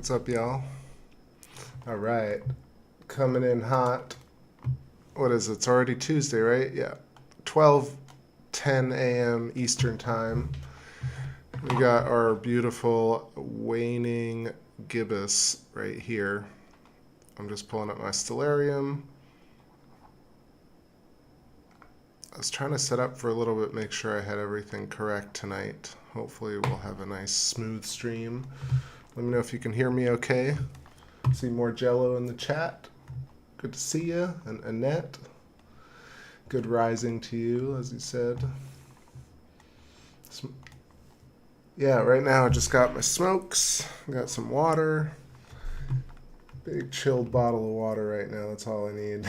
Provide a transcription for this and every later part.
What's up, y'all? All right, coming in hot. What is it? It's already Tuesday, right? Yeah, 12:10 a.m. Eastern Time. We got our beautiful waning gibbous right here. I'm just pulling up my stellarium. I was trying to set up for a little bit, make sure I had everything correct tonight. Hopefully we'll have a nice smooth stream. Let me know if you can hear me okay. See more Jello in the chat. Good to see you. And Annette. Good rising to you, as you said. Yeah, right now I just got my smokes. Got some water. Big chilled bottle of water right now. That's all I need.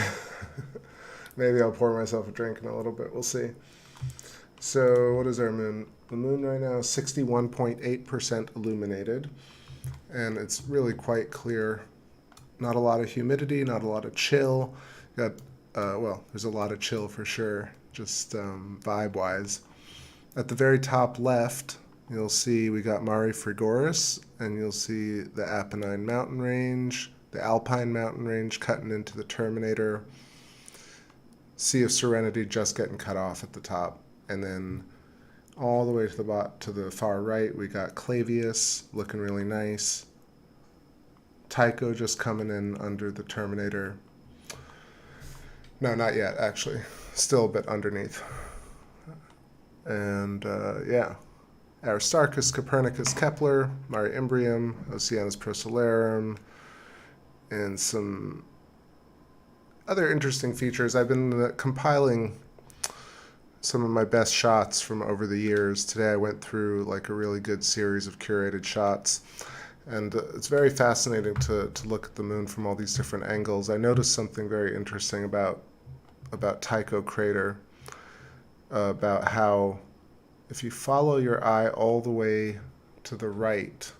Maybe I'll pour myself a drink in a little bit. We'll see. So what is our moon? The moon right now is 61.8% illuminated. And it's really quite clear. Not a lot of humidity, not a lot of chill. Got well, there's a lot of chill for sure, just vibe-wise. At the very top left, you'll see we got Mare Frigoris, and you'll see the Apennine mountain range, the Alpine mountain range cutting into the Terminator. Sea of Serenity just getting cut off at the top, and then all the way to the far right, we got Clavius looking really nice. Tycho just coming in under the Terminator. No, not yet, actually. Still a bit underneath. And yeah, Aristarchus, Copernicus, Kepler, Mare Imbrium, Oceanus Procellarum, and some other interesting features. I've been compiling some of my best shots from over the years. Today I went through like a really good series of curated shots, and it's very fascinating to look at the moon from all these different angles. I noticed something very interesting about Tycho Crater, about how if you follow your eye all the way to the right,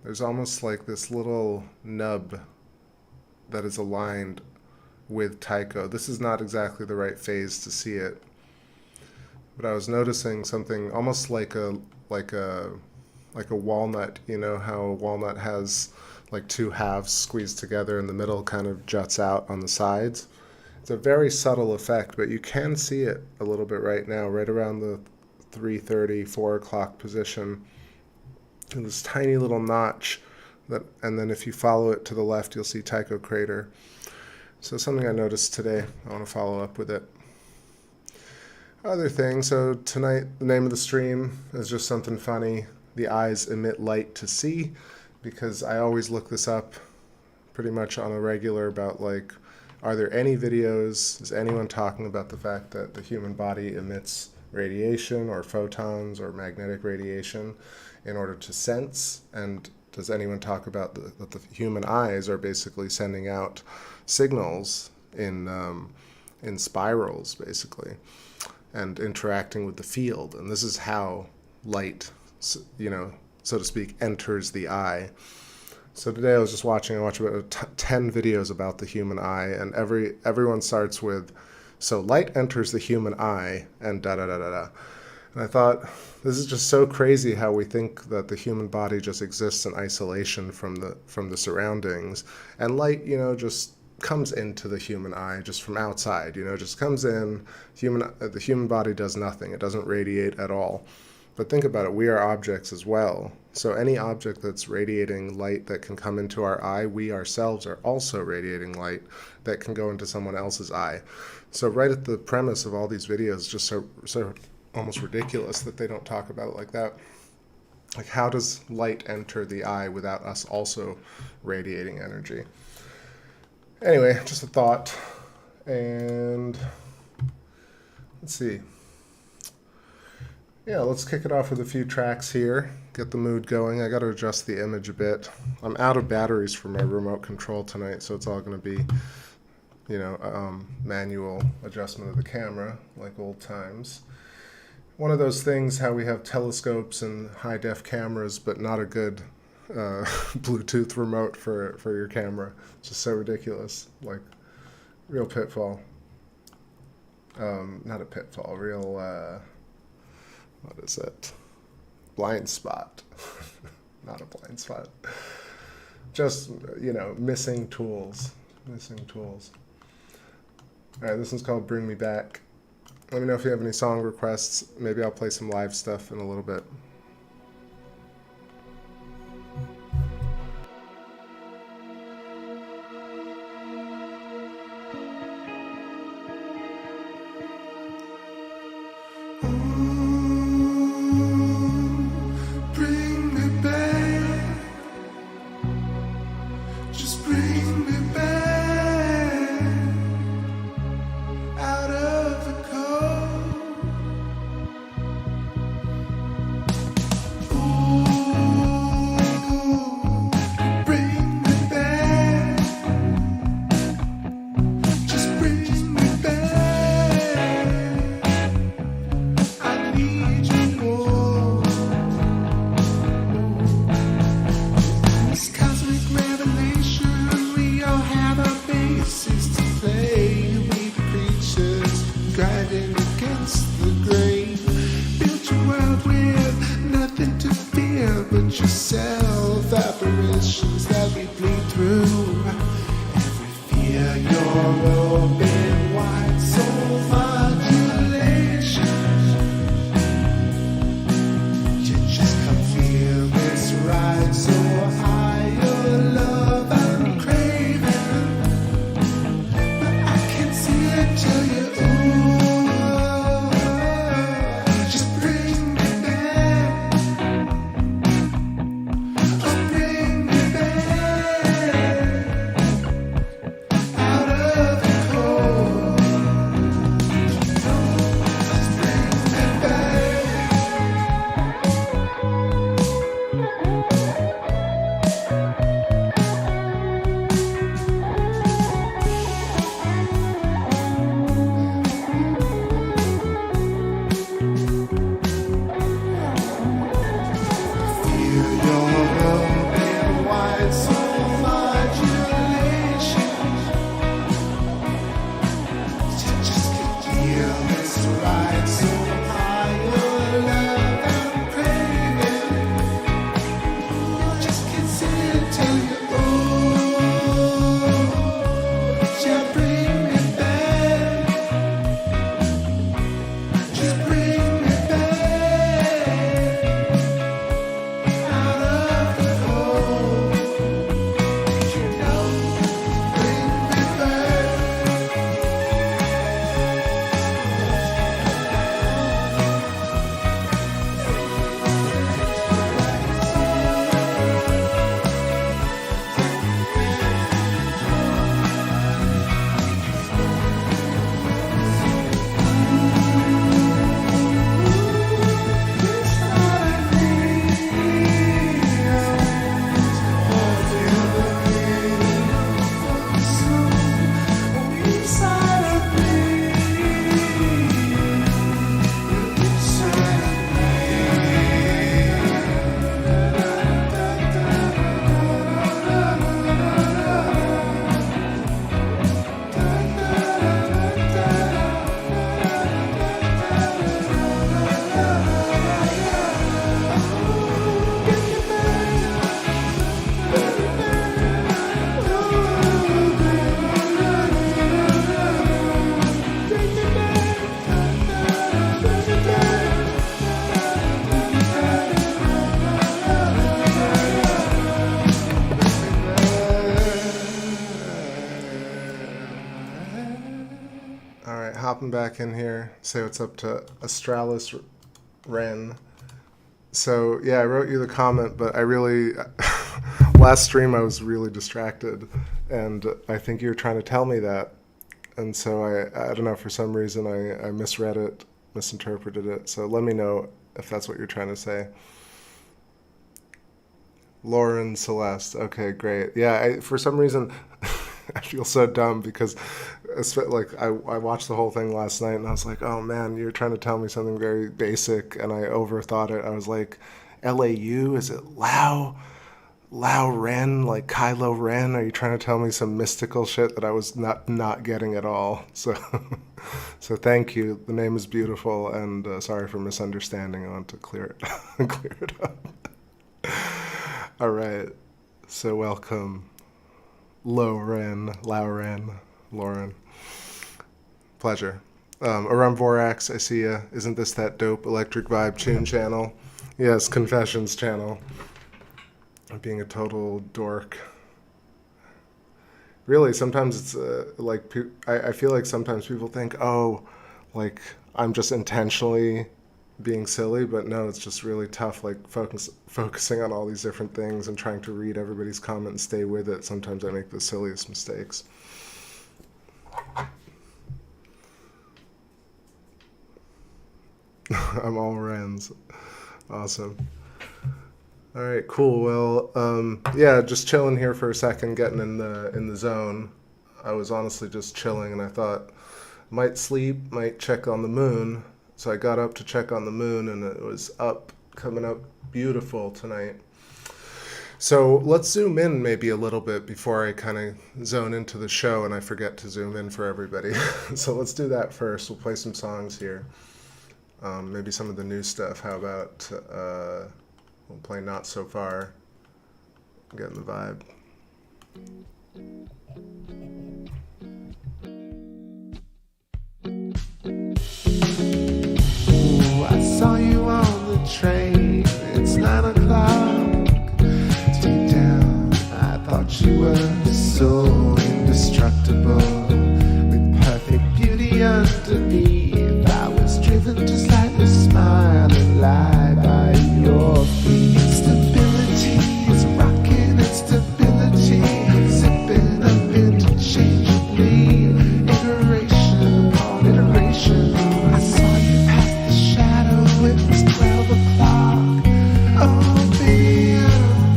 there's almost like this little nub that is aligned with Tycho. This is not exactly the right phase to see it, but I was noticing something almost like a walnut. You know how a walnut has like two halves squeezed together and the middle kind of juts out on the sides? It's a very subtle effect, but you can see it a little bit right now, right around the 3:30, 4 o'clock position. And this tiny little notch, and then if you follow it to the left, you'll see Tycho Crater. So something I noticed today, I want to follow up with it. Other thing, so tonight the name of the stream is just something funny. The eyes emit light to see, because I always look this up pretty much on a regular about like, are there any videos, is anyone talking about the fact that the human body emits radiation or photons or magnetic radiation in order to sense? And does anyone talk about that the human eyes are basically sending out signals in spirals, basically, and interacting with the field? And this is how light, you know, so to speak, enters the eye. So today I was just watching, I watched about 10 videos about the human eye, and everyone starts with, so light enters the human eye, and da-da-da-da-da. And I thought, this is just so crazy how we think that the human body just exists in isolation from the surroundings. And light, you know, just comes into the human eye just from outside, you know, just comes in. The human body does nothing. It doesn't radiate at all. But think about it, we are objects as well. So any object that's radiating light that can come into our eye, we ourselves are also radiating light that can go into someone else's eye. So right at the premise of all these videos, just so almost ridiculous that they don't talk about it like that. Like, how does light enter the eye without us also radiating energy? Anyway, just a thought. And let's see. Yeah, let's kick it off with a few tracks here, get the mood going. I got to adjust the image a bit. I'm out of batteries for my remote control tonight, so it's all going to be, you know, manual adjustment of the camera, like old times. One of those things, how we have telescopes and high-def cameras, but not a good Bluetooth remote for your camera. It's just so ridiculous, like real pitfall. Not a pitfall, real... what is it? Blind spot. Not a blind spot. just, you know, missing tools. Missing tools. All right, this one's called Bring Me Back. Let me know if you have any song requests. Maybe I'll play some live stuff in a little bit. Hopping back in here, say what's up to Astralis Ren. So yeah, I wrote you the comment, but I really, last stream I was really distracted, and I think you were trying to tell me that, and so I don't know, for some reason I misread it, misinterpreted it, so let me know if that's what you're trying to say. Lauren Celeste, okay, great. Yeah, for some reason, I feel so dumb because like I watched the whole thing last night and I was like, oh man, you're trying to tell me something very basic, and I overthought it. I was like, LAU, is it Lao Ren, like Kylo Ren? Are you trying to tell me some mystical shit that I was not getting at all? So so thank you. The name is beautiful, and sorry for misunderstanding. I want to clear it clear it up. All right. So welcome, Lauren. Pleasure. Aram Vorax, I see ya. Isn't this that dope Electric Vibe Tune channel? Yes, Confessions channel. I'm being a total dork. Really, sometimes it's like, I feel like sometimes people think, oh, like, I'm just intentionally being silly, but no, it's just really tough, like, focusing on all these different things and trying to read everybody's comment and stay with it. Sometimes I make the silliest mistakes. I'm all Rens. Awesome. All right, cool. Well, yeah, just chilling here for a second, getting in the zone. I was honestly just chilling, and I thought might sleep, might check on the moon. So I got up to check on the moon, and it was coming up beautiful tonight. So let's zoom in maybe a little bit before I kind of zone into the show and I forget to zoom in for everybody. So let's do that first. We'll play some songs here. Maybe some of the new stuff. How about we'll play Not So Far. Getting the vibe. Ooh, I saw you on the train. It's 9 o'clock. Deep down, I thought you were so indestructible, with perfect beauty underneath. I was driven to slightly smile and lie by your feet. Stability is rocking, it's stability, zipping up interchangeably, iteration upon iteration. I saw you past the shadow, it was 12 o'clock. Oh baby, I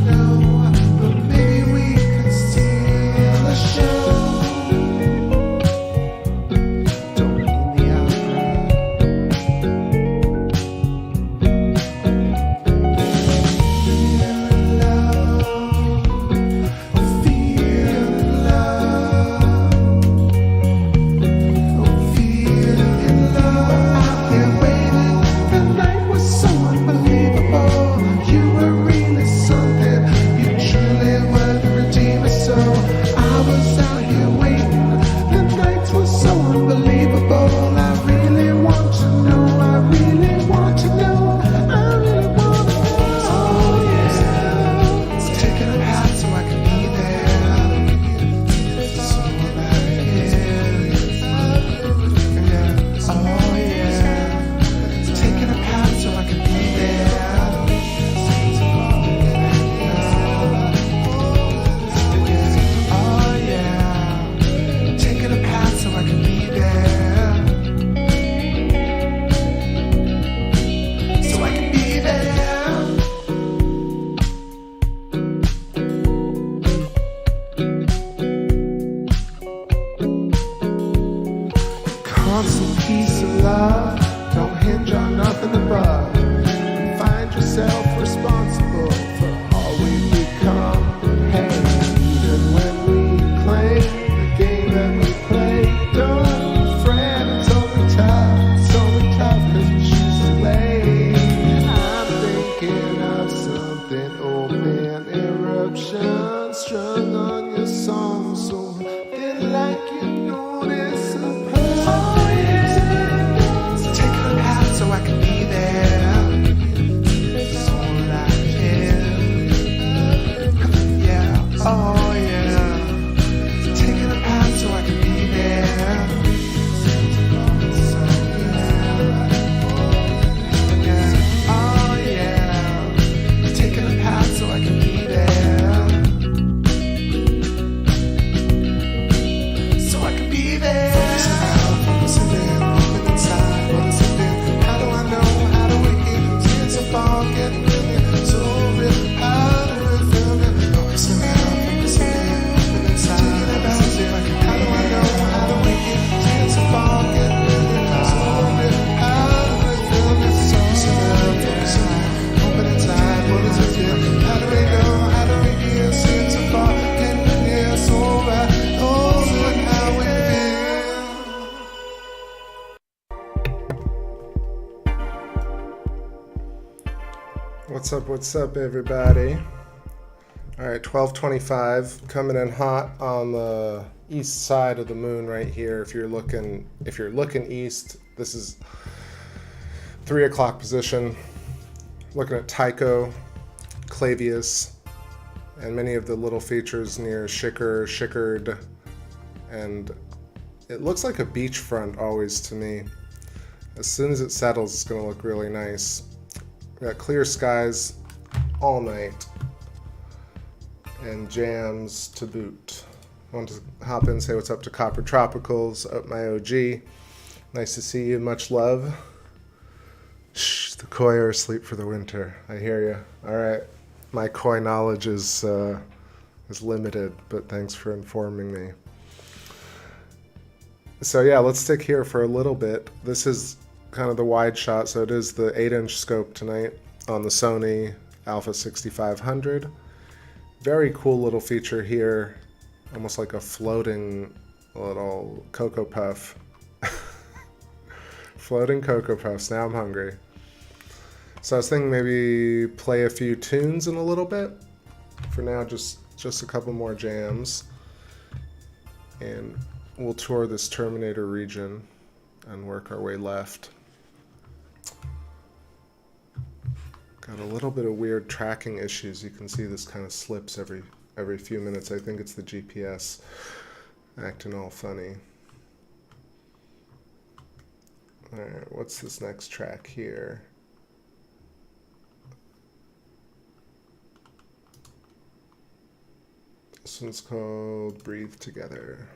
don't know, but maybe we could steal a show. Don't mean the What's up, everybody? All right, 12:25, coming in hot on the east side of the moon right here. If you're looking east, this is 3 o'clock position. Looking at Tycho, Clavius, and many of the little features near Schickard, and it looks like a beachfront always to me. As soon as it settles, it's going to look really nice. We got clear skies all night and jams to boot. I want to hop in and say what's up to Copper Tropicals, up my OG. Nice to see you, much love. Shh, the koi are asleep for the winter. I hear you. All right, my koi knowledge is limited, but thanks for informing me. So yeah, let's stick here for a little bit. This is kind of the wide shot, so it is the 8-inch scope tonight on the Sony A7IV. Very cool little feature here, almost like a floating little Cocoa Puff. Floating Cocoa Puffs, now I'm hungry. So I was thinking maybe play a few tunes in a little bit. For now, just a couple more jams. And we'll tour this Terminator region and work our way left. Got a little bit of weird tracking issues. You can see this kind of slips every few minutes. I think it's the GPS acting all funny. All right, what's this next track here? This one's called Breathe Together.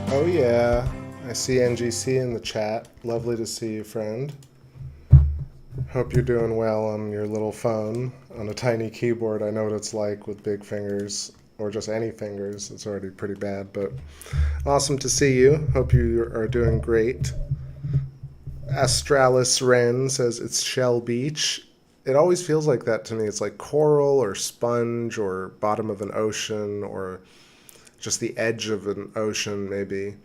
Oh yeah, I see NGC in the chat. Lovely to see you, friend. Hope you're doing well on your little phone on a tiny keyboard. I know what it's like with big fingers. or just any fingers. It's already pretty bad, but awesome to see you. Hope you are doing great. Astralis Ren says it's Shell Beach. It always feels like that to me. It's like coral or sponge or bottom of an ocean or just the edge of an ocean, maybe.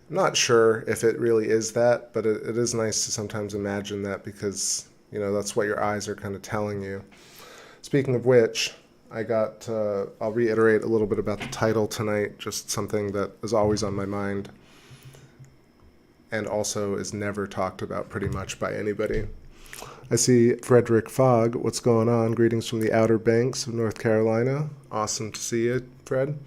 I'm not sure if it really is that, but it is nice to sometimes imagine that because, you know, that's what your eyes are kind of telling you. Speaking of which, I'll reiterate a little bit about the title tonight, just something that is always on my mind and also is never talked about pretty much by anybody. I see Frederick Fogg. What's going on? Greetings from the Outer Banks of North Carolina. Awesome to see you, Fred.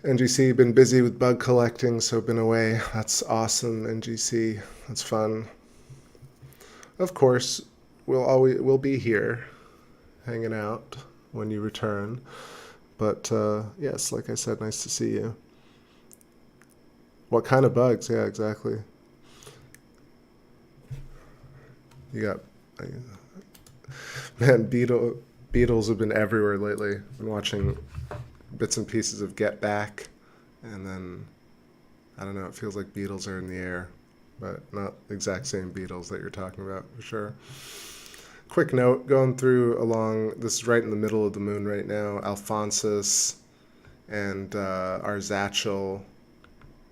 NGC, been busy with bug collecting, so been away. That's awesome, NGC. That's fun. Of course, we'll be here hanging out when you return. But yes, like I said, nice to see you. What kind of bugs? Yeah, exactly. You got, man, beetles have been everywhere lately. I've been watching bits and pieces of Get Back, and then, I don't know, it feels like beetles are in the air, but not the exact same beetles that you're talking about, for sure. Quick note, going through along, this is right in the middle of the moon right now, Alphonsus and Arzachel.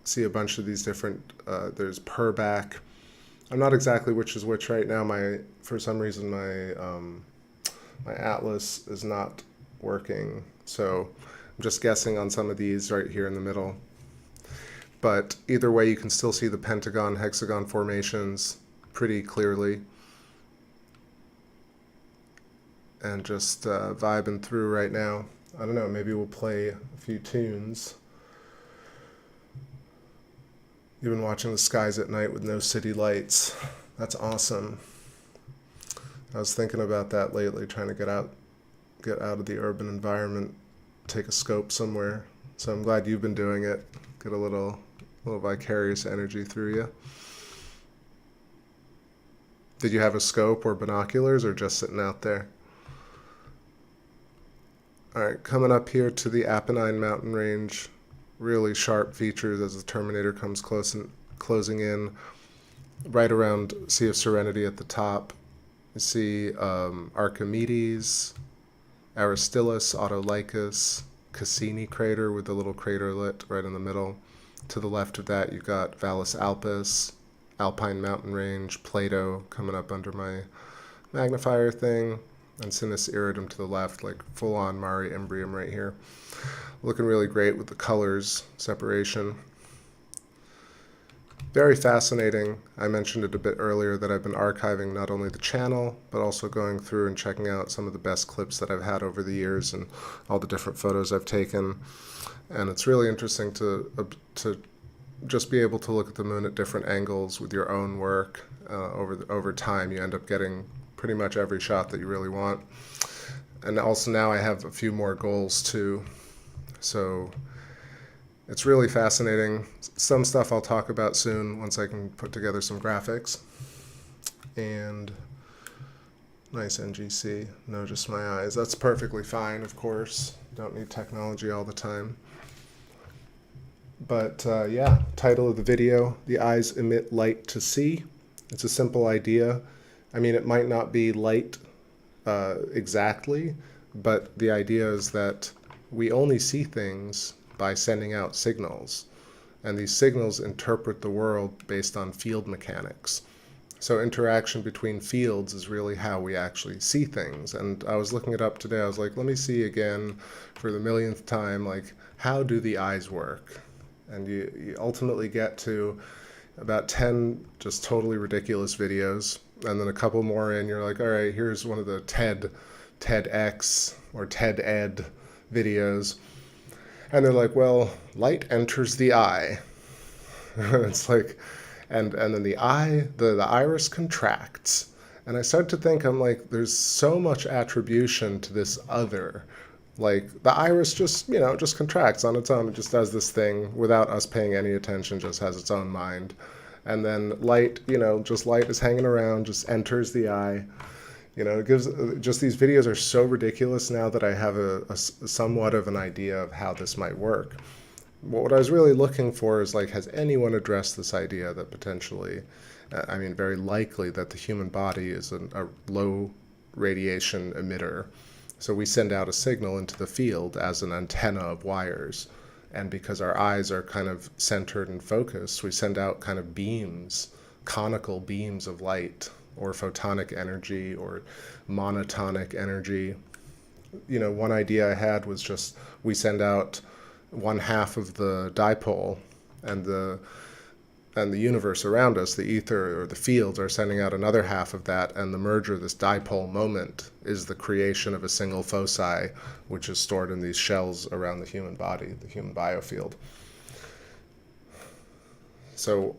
See a bunch of these different, there's Purback. I'm not exactly which is which right now. For some reason, my atlas is not working, so I'm just guessing on some of these right here in the middle. But either way, you can still see the pentagon, hexagon formations pretty clearly. And just vibing through right now. I don't know, maybe we'll play a few tunes. You've been watching the skies at night with no city lights. That's awesome. I was thinking about that lately, trying to get out of the urban environment, take a scope somewhere. So I'm glad you've been doing it. Get a little vicarious energy through you. Did you have a scope or binoculars or just sitting out there? All right, coming up here to the Apennine mountain range. Really sharp features as the Terminator comes closing in. Right around Sea of Serenity at the top. You see Archimedes, Aristillus, Autolycus, Cassini crater with the little craterlet right in the middle. To the left of that, you've got Valles Alpes, Alpine mountain range, Plato coming up under my magnifier thing, and Sinus Iridum to the left, like full-on Mare Imbrium right here. Looking really great with the colors separation. Very fascinating. I mentioned it a bit earlier that I've been archiving not only the channel, but also going through and checking out some of the best clips that I've had over the years and all the different photos I've taken. And it's really interesting to just be able to look at the moon at different angles with your own work. Over time, you end up getting pretty much every shot that you really want. And also now I have a few more goals too. So it's really fascinating. Some stuff I'll talk about soon once I can put together some graphics. And nice NGC. No, just my eyes. That's perfectly fine, of course. Don't need technology all the time. But yeah, title of the video, The Eyes Emit Light to See. It's a simple idea. I mean, it might not be light exactly, but the idea is that we only see things by sending out signals, and these signals interpret the world based on field mechanics. So interaction between fields is really how we actually see things. And I was looking it up today. I was like, let me see again for the millionth time, like, how do the eyes work? And you ultimately get to about 10 just totally ridiculous videos, and then a couple more in, you're like, all right, here's one of the TEDx or TED-Ed videos. And they're like, well, light enters the eye. It's like, and then the eye, the iris contracts. And I start to think, I'm like, there's so much attribution to this other. Like, the iris just, just contracts on its own. It just does this thing without us paying any attention, just has its own mind. And then light, just light is hanging around, just enters the eye. It gives just these videos are so ridiculous now that I have a somewhat of an idea of how this might work. What I was really looking for is like, has anyone addressed this idea that potentially, very likely that the human body is a low radiation emitter. So we send out a signal into the field as an antenna of wires. And because our eyes are kind of centered and focused, we send out kind of beams, conical beams of light, or photonic energy, or monotonic energy. One idea I had was just we send out one half of the dipole, and the universe around us, the ether or the fields, are sending out another half of that, and the merger, this dipole moment, is the creation of a single foci, which is stored in these shells around the human body, the human biofield. So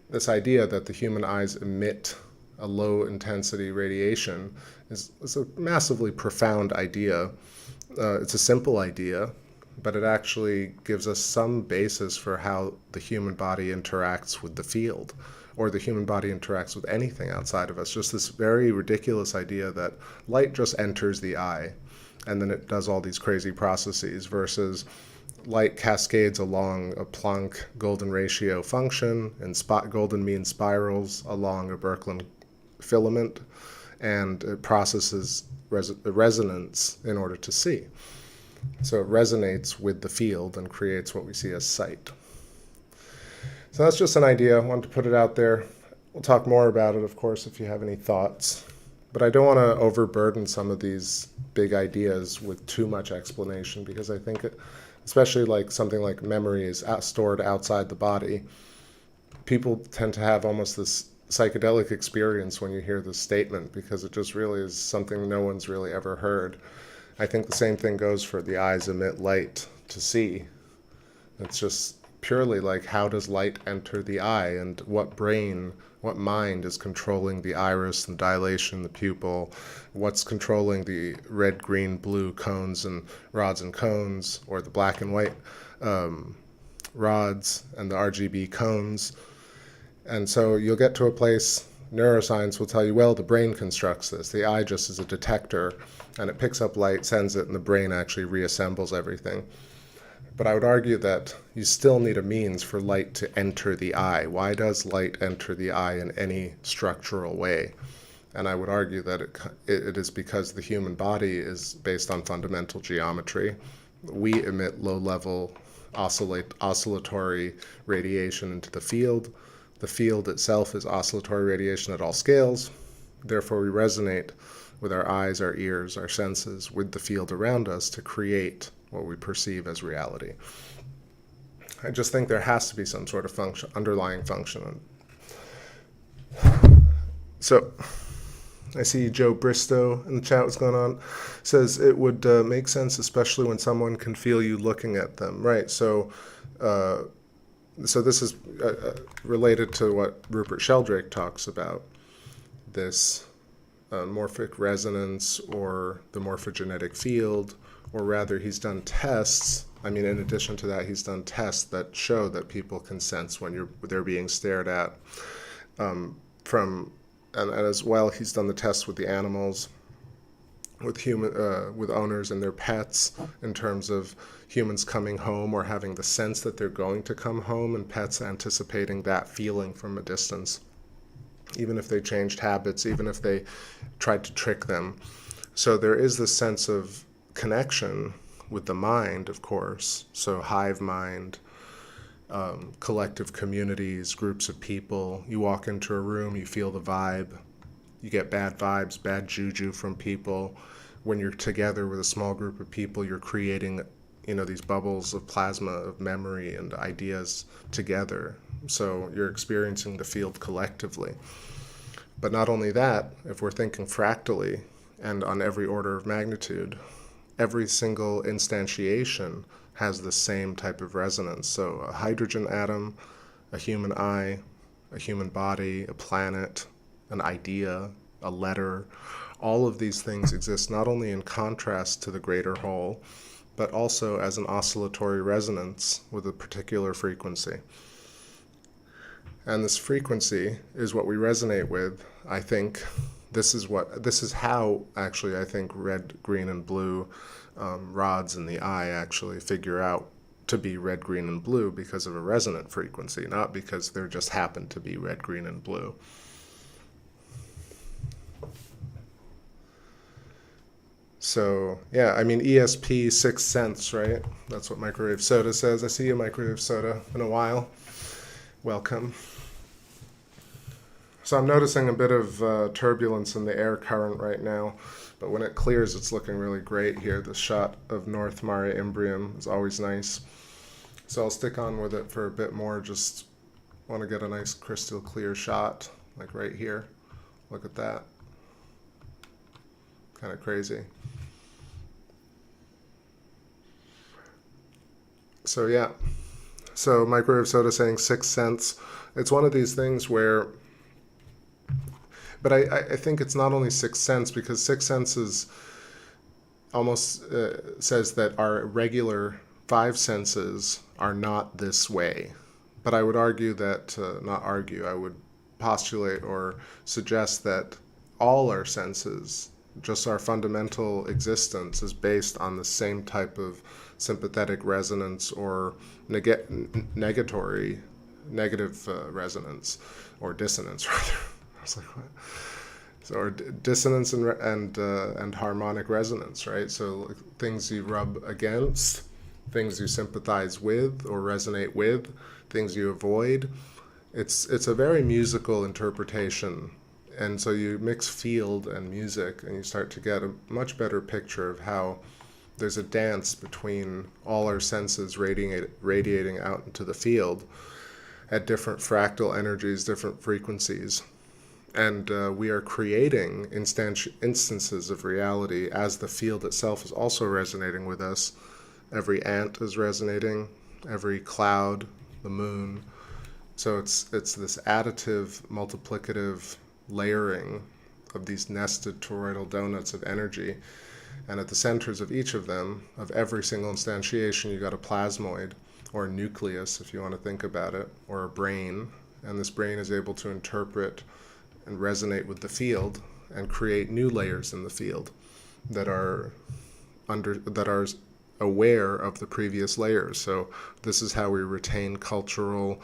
this idea that the human eyes emit a low-intensity radiation is a massively profound idea. It's a simple idea, but it actually gives us some basis for how the human body interacts with the field, or the human body interacts with anything outside of us. Just this very ridiculous idea that light just enters the eye, and then it does all these crazy processes, versus light cascades along a Planck golden ratio function and golden mean spirals along a Birkeland filament, and it processes resonance in order to see. So it resonates with the field and creates what we see as sight. So that's just an idea. I wanted to put it out there. We'll talk more about it, of course, if you have any thoughts. But I don't want to overburden some of these big ideas with too much explanation, because I think, especially like something like memory is stored outside the body, people tend to have almost this psychedelic experience when you hear this statement, because it just really is something no one's really ever heard. I think the same thing goes for the eyes emit light to see. It's just purely like, how does light enter the eye, and what mind is controlling the iris and dilation, the pupil, what's controlling the red, green, blue cones and rods and cones, or the black and white rods and the RGB cones. And so you'll get to a place, neuroscience will tell you, well, the brain constructs this. The eye just is a detector, and it picks up light, sends it, and the brain actually reassembles everything. But I would argue that you still need a means for light to enter the eye. Why does light enter the eye in any structural way? And I would argue that it is because the human body is based on fundamental geometry. We emit low-level oscillatory radiation into the field. The field itself is oscillatory radiation at all scales. Therefore, we resonate with our eyes, our ears, our senses, with the field around us to create what we perceive as reality. I just think there has to be some sort of function, underlying function. So I see Joe Bristow in the chat, what's going on, says it would make sense, especially when someone can feel you looking at them. Right, so this is related to what Rupert Sheldrake talks about, this morphic resonance, or the morphogenetic field, or rather he's done tests. In addition to that, he's done tests that show that people can sense when they're being stared at. And as well, he's done the tests with the animals, with owners and their pets, in terms of humans coming home or having the sense that they're going to come home, and pets anticipating that feeling from a distance, even if they changed habits, even if they tried to trick them. So there is this sense of connection with the mind, of course. So hive mind, collective communities, groups of people. You walk into a room, you feel the vibe. You get bad vibes, bad juju from people. When you're together with a small group of people, you're creating, these bubbles of plasma, of memory and ideas together. So you're experiencing the field collectively. But not only that, if we're thinking fractally and on every order of magnitude, every single instantiation has the same type of resonance. So a hydrogen atom, a human eye, a human body, a planet, an idea, a letter, all of these things exist not only in contrast to the greater whole, but also as an oscillatory resonance with a particular frequency. And this frequency is what we resonate with, I think, this is how actually I think red, green, and blue rods in the eye actually figure out to be red, green, and blue because of a resonant frequency, not because there just happen to be red, green, and blue. So, yeah, I mean, ESP 6 cents, right? That's what Microwave Soda says. I see you, Microwave Soda, in a while. Welcome. So I'm noticing a bit of turbulence in the air current right now, but when it clears, it's looking really great here. The shot of North Mare Imbrium is always nice. So I'll stick on with it for a bit more. Just want to get a nice crystal clear shot, like right here. Look at that. Kind of crazy. So yeah. So Microwave Soda saying 6 cents. It's one of these things where, but I think it's not only 6 cents, because 6 cents is almost says that our regular 5 senses are not this way. But I would argue that, not argue, I would postulate or suggest that all our senses, just our fundamental existence, is based on the same type of sympathetic resonance or negative resonance, or dissonance rather. I was like, what? So, or dissonance and harmonic resonance, right? So things you rub against, things you sympathize with or resonate with, things you avoid. It's a very musical interpretation. And so you mix field and music, and you start to get a much better picture of how there's a dance between all our senses radiating out into the field at different fractal energies, different frequencies. And we are creating instances of reality as the field itself is also resonating with us. Every ant is resonating, every cloud, the moon. So it's this additive, multiplicative layering of these nested toroidal donuts of energy. And at the centers of each of them, of every single instantiation, you got a plasmoid, or a nucleus, if you want to think about it, or a brain. And this brain is able to interpret and resonate with the field and create new layers in the field that are aware of the previous layers. So this is how we retain cultural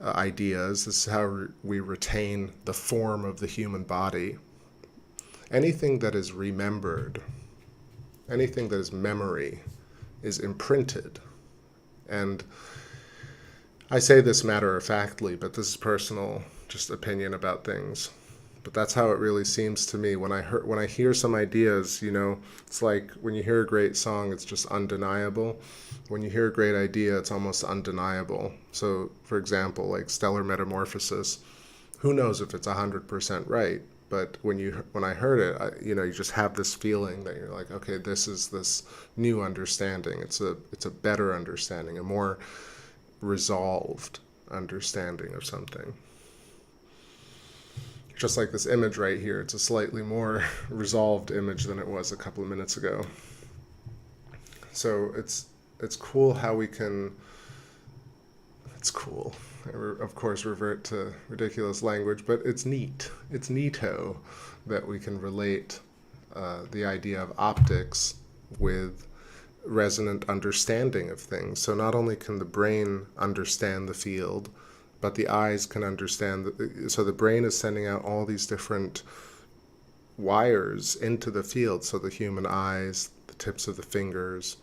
ideas. This is how we retain the form of the human body. Anything that is remembered, anything that is memory, is imprinted. And I say this matter-of-factly, but this is personal, just opinion about things. But that's how it really seems to me. When I hear some ideas, it's like when you hear a great song, it's just undeniable. When you hear a great idea, it's almost undeniable. So, for example, like stellar metamorphosis, who knows if it's 100% right? But when I heard it, you just have this feeling that you're like, okay, this is this new understanding. It's a better understanding, a more resolved understanding of something. Just like this image right here, it's a slightly more resolved image than it was a couple of minutes ago. So it's cool how we can. It's cool. Of course, revert to ridiculous language, but it's neat. It's neato that we can relate the idea of optics with resonant understanding of things. So not only can the brain understand the field, but the eyes can understand. So the brain is sending out all these different wires into the field. So the human eyes, the tips of the fingers,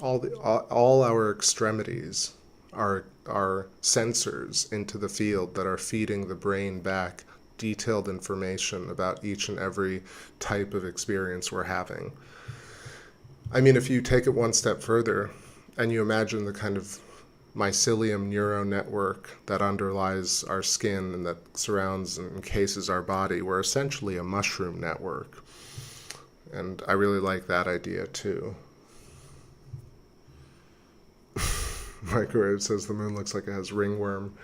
all our extremities are sensors into the field that are feeding the brain back detailed information about each and every type of experience we're having. I mean, if you take it one step further and you imagine the kind of mycelium neural network that underlies our skin and that surrounds and encases our body, we're essentially a mushroom network. And I really like that idea too. Microwave says the moon looks like it has ringworm.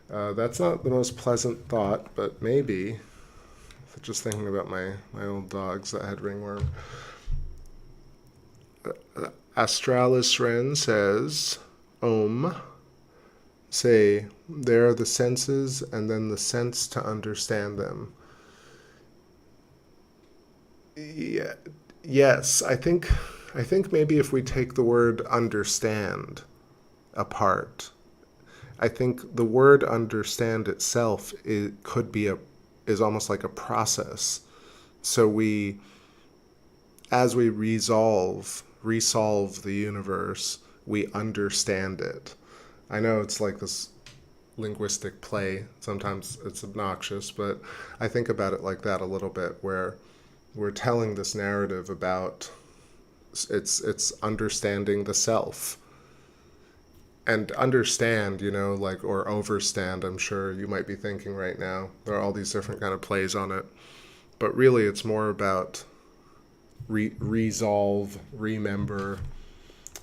That's not the most pleasant thought, but maybe. Just thinking about my old dogs that had ringworm. Astralis Ren says, say, there are the senses and then the sense to understand them. Yeah, yes, I think maybe if we take the word understand apart, I think the word understand itself could be is almost like a process. So as we resolve the universe, we understand it. I know it's like this linguistic play. Sometimes it's obnoxious, but I think about it like that a little bit, where we're telling this narrative about it's understanding the self. And understand, like, or overstand, I'm sure you might be thinking right now. There are all these different kind of plays on it. But really, it's more about resolve, remember,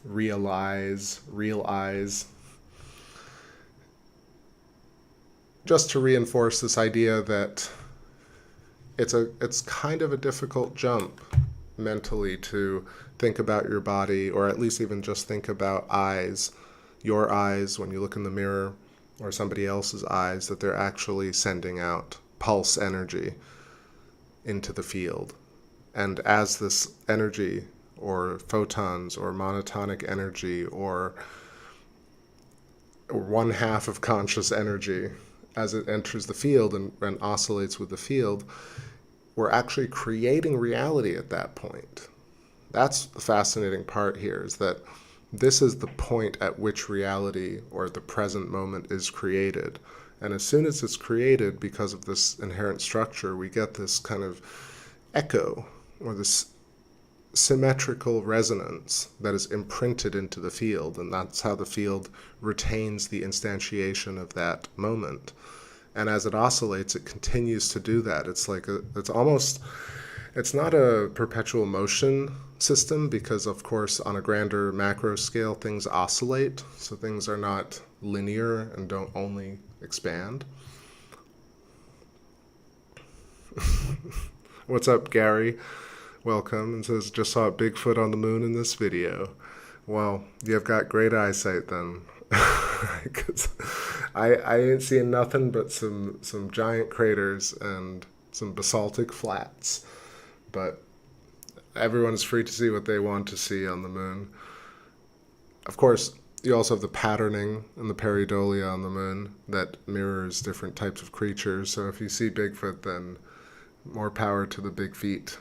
realize, just to reinforce this idea that it's kind of a difficult jump mentally to think about your body, or at least even just think about eyes, your eyes when you look in the mirror, or somebody else's eyes, that they're actually sending out pulse energy into the field. And as this energy, or photons, or monotonic energy, or one half of conscious energy, as it enters the field and oscillates with the field, we're actually creating reality at that point. That's the fascinating part here, is that this is the point at which reality, or the present moment, is created. And as soon as it's created, because of this inherent structure, we get this kind of echo, or this symmetrical resonance that is imprinted into the field, and that's how the field retains the instantiation of that moment. And as it oscillates, it continues to do that. It's not a perpetual motion system, because of course on a grander macro scale things oscillate, so things are not linear and don't only expand. What's up, Gary? Welcome. And says, just saw Bigfoot on the moon in this video. Well, you've got great eyesight then. Because I ain't seeing nothing but some giant craters and some basaltic flats. But everyone's free to see what they want to see on the moon. Of course, you also have the patterning and the pareidolia on the moon that mirrors different types of creatures. So if you see Bigfoot, then more power to the big feet.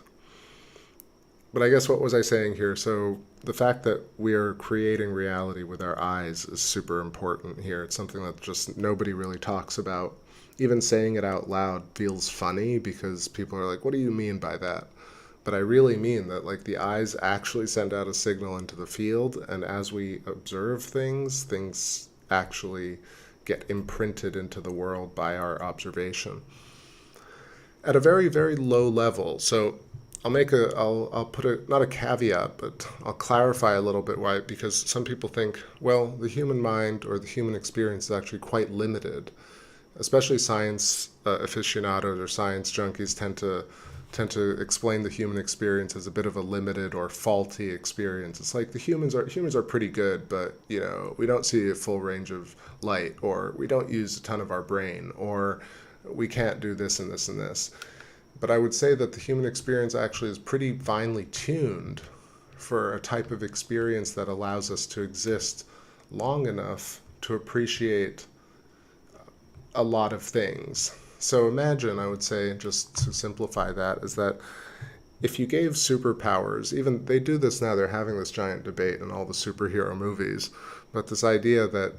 But I guess, what was I saying here? So the fact that we are creating reality with our eyes is super important here. It's something that just nobody really talks about. Even saying it out loud feels funny, because people are like, what do you mean by that? But I really mean that, like, the eyes actually send out a signal into the field, and as we observe things actually get imprinted into the world by our observation at a very, very low level. So I'll put not a caveat, but I'll clarify a little bit why, because some people think, well, the human mind or the human experience is actually quite limited. Especially science aficionados or science junkies tend to explain the human experience as a bit of a limited or faulty experience. It's like humans are pretty good, but we don't see a full range of light, or we don't use a ton of our brain, or we can't do this and this and this. But I would say that the human experience actually is pretty finely tuned for a type of experience that allows us to exist long enough to appreciate a lot of things. So imagine, I would say, just to simplify that, is that if you gave superpowers, even they do this now, they're having this giant debate in all the superhero movies, but this idea that,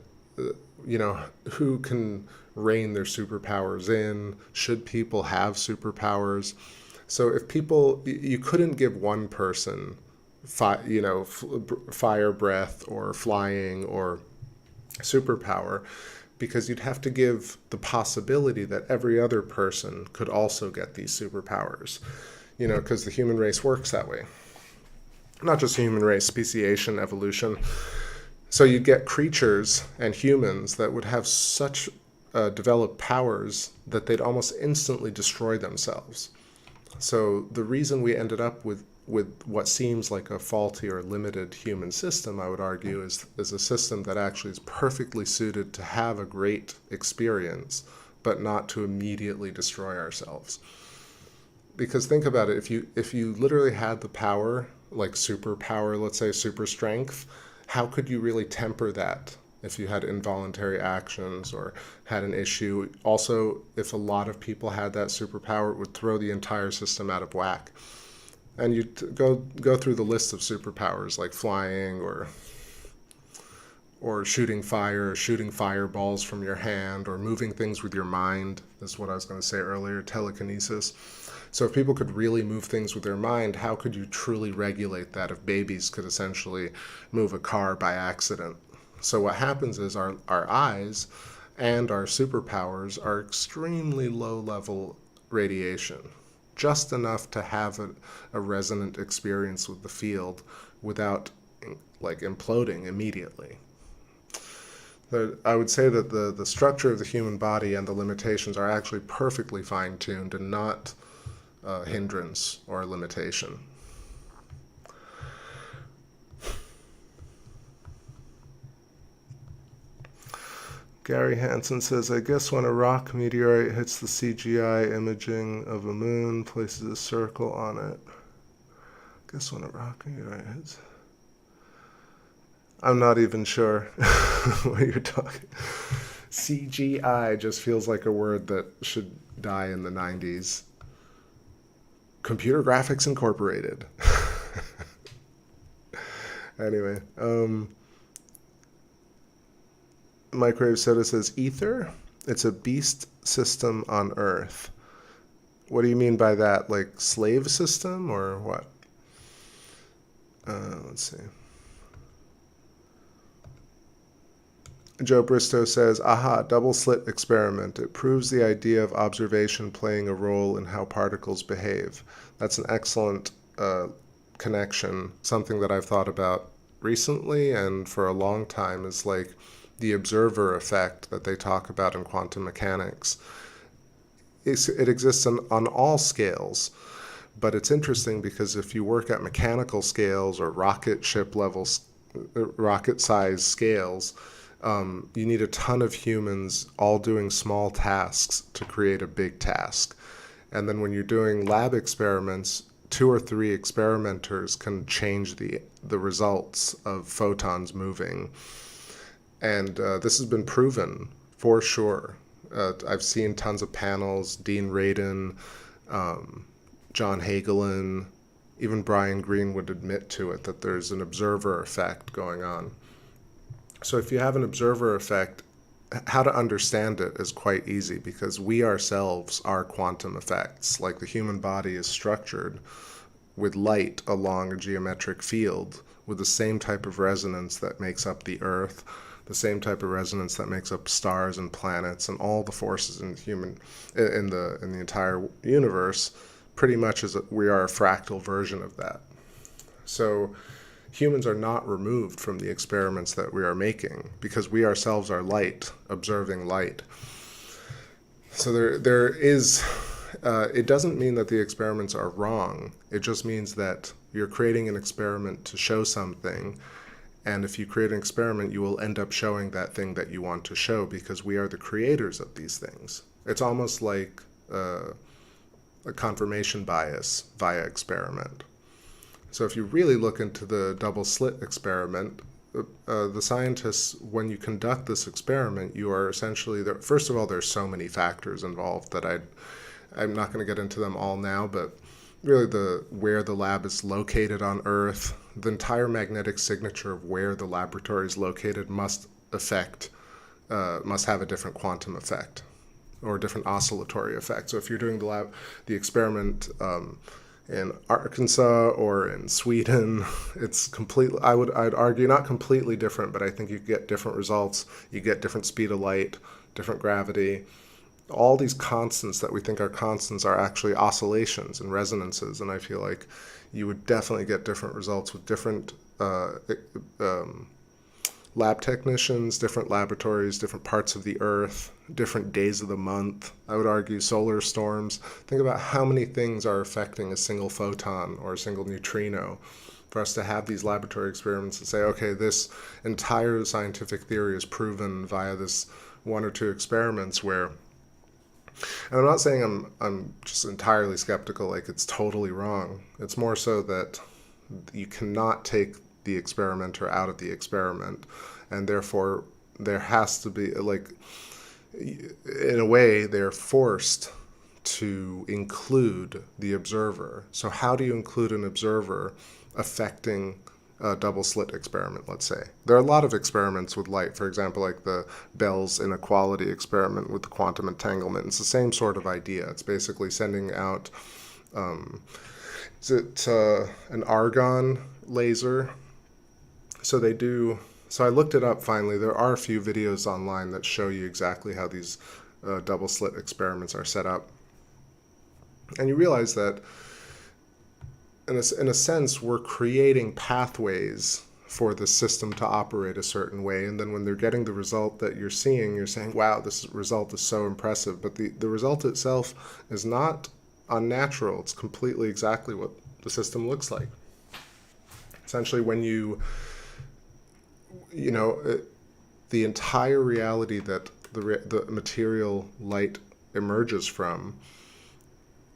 who can rein their superpowers in? Should people have superpowers? So if you couldn't give one person, fire breath or flying or superpower, because you'd have to give the possibility that every other person could also get these superpowers, because the human race works that way. Not just human race, speciation, evolution. So you'd get creatures and humans that would have such developed powers that they'd almost instantly destroy themselves. So the reason we ended up with what seems like a faulty or limited human system, I would argue, is a system that actually is perfectly suited to have a great experience, but not to immediately destroy ourselves. because think about it, if you literally had the power, like superpower, let's say super strength, how could you really temper that if you had involuntary actions or had an issue? Also, if a lot of people had that superpower, it would throw the entire system out of whack. And you go through the list of superpowers like flying or shooting fire, or shooting fireballs from your hand, or moving things with your mind. That's what I was going to say earlier, telekinesis. So if people could really move things with their mind, how could you truly regulate that if babies could essentially move a car by accident? So what happens is our eyes and our superpowers are extremely low-level radiation, just enough to have a resonant experience with the field without like imploding immediately. I would say that the structure of the human body and the limitations are actually perfectly fine-tuned and not a hindrance or a limitation. Gary Hansen says, I guess when a rock meteorite hits the CGI imaging of a moon, places a circle on it. I guess when a rock meteorite hits... I'm not even sure what you're talking. CGI just feels like a word that should die in the 90s. Computer Graphics Incorporated. Anyway, Microwave Soda says, Ether? It's a beast system on Earth. What do you mean by that? Like slave system or what? Let's see. Joe Bristow says, aha, double slit experiment. It proves the idea of observation playing a role in how particles behave. That's an excellent connection. Something that I've thought about recently and for a long time is like the observer effect that they talk about in quantum mechanics. It exists on all scales, but it's interesting because if you work at mechanical scales or rocket ship levels, rocket size scales, you need a ton of humans all doing small tasks to create a big task. And then when you're doing lab experiments, 2 or 3 experimenters can change the results of photons moving. And this has been proven for sure. I've seen tons of panels, Dean Radin, John Hagelin, even Brian Greene would admit to it, that there's an observer effect going on. So if you have an observer effect, how to understand it is quite easy because we ourselves are quantum effects. Like the human body is structured with light along a geometric field with the same type of resonance that makes up the Earth, the same type of resonance that makes up stars and planets and all the forces in the entire universe. Pretty much we are a fractal version of that. So humans are not removed from the experiments that we are making because we ourselves are light, observing light. So there is, it doesn't mean that the experiments are wrong. It just means that you're creating an experiment to show something. And if you create an experiment, you will end up showing that thing that you want to show because we are the creators of these things. It's almost like a confirmation bias via experiment. So if you really look into the double slit experiment, the scientists, when you conduct this experiment, you are essentially there. First of all, there's so many factors involved that I'm not going to get into them all now, but really where the lab is located on Earth, the entire magnetic signature of where the laboratory is located must have a different quantum effect or a different oscillatory effect. So if you're doing the experiment in Arkansas or in Sweden, it's completely, I'd argue not completely different, but I think you get different results. You get different speed of light, different gravity. All these constants that we think are constants are actually oscillations and resonances, and I feel like you would definitely get different results with different lab technicians, different laboratories, different parts of the Earth, different days of the month. I would argue solar storms. Think about how many things are affecting a single photon or a single neutrino for us to have these laboratory experiments and say, okay, this entire scientific theory is proven via this 1 or 2 experiments where And I'm not saying I'm just entirely skeptical, like it's totally wrong. It's more so that you cannot take the experimenter out of the experiment, and therefore there has to be, like, in a way, they're forced to include the observer. So how do you include an observer affecting a double slit experiment, let's say? There are a lot of experiments with light, for example, like the Bell's inequality experiment with the quantum entanglement. It's the same sort of idea. It's basically sending out, is it an argon laser? So they do, so I looked it up finally. There are a few videos online that show you exactly how these double slit experiments are set up. And you realize that in a sense, we're creating pathways for the system to operate a certain way. And then when they're getting the result that you're seeing, you're saying, wow, this result is so impressive. But the result itself is not unnatural. It's completely exactly what the system looks like. Essentially, when you know, the entire reality that the material light emerges from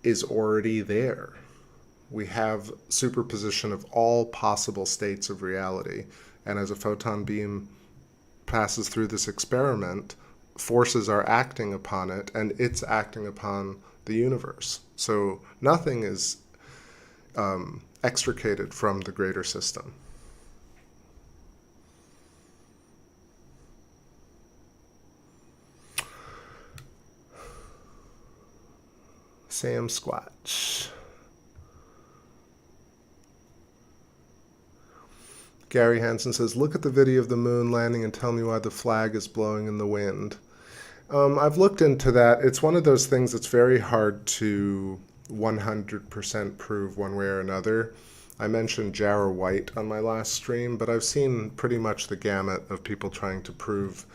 is already there. We have superposition of all possible states of reality. And as a photon beam passes through this experiment, forces are acting upon it, and it's acting upon the universe. So nothing is extricated from the greater system. Sam Squatch. Gary Hansen says, look at the video of the moon landing and tell me why the flag is blowing in the wind. I've looked into that. It's one of those things that's very hard to 100% prove one way or another. I mentioned Jarrah White on my last stream, but I've seen pretty much the gamut of people trying to prove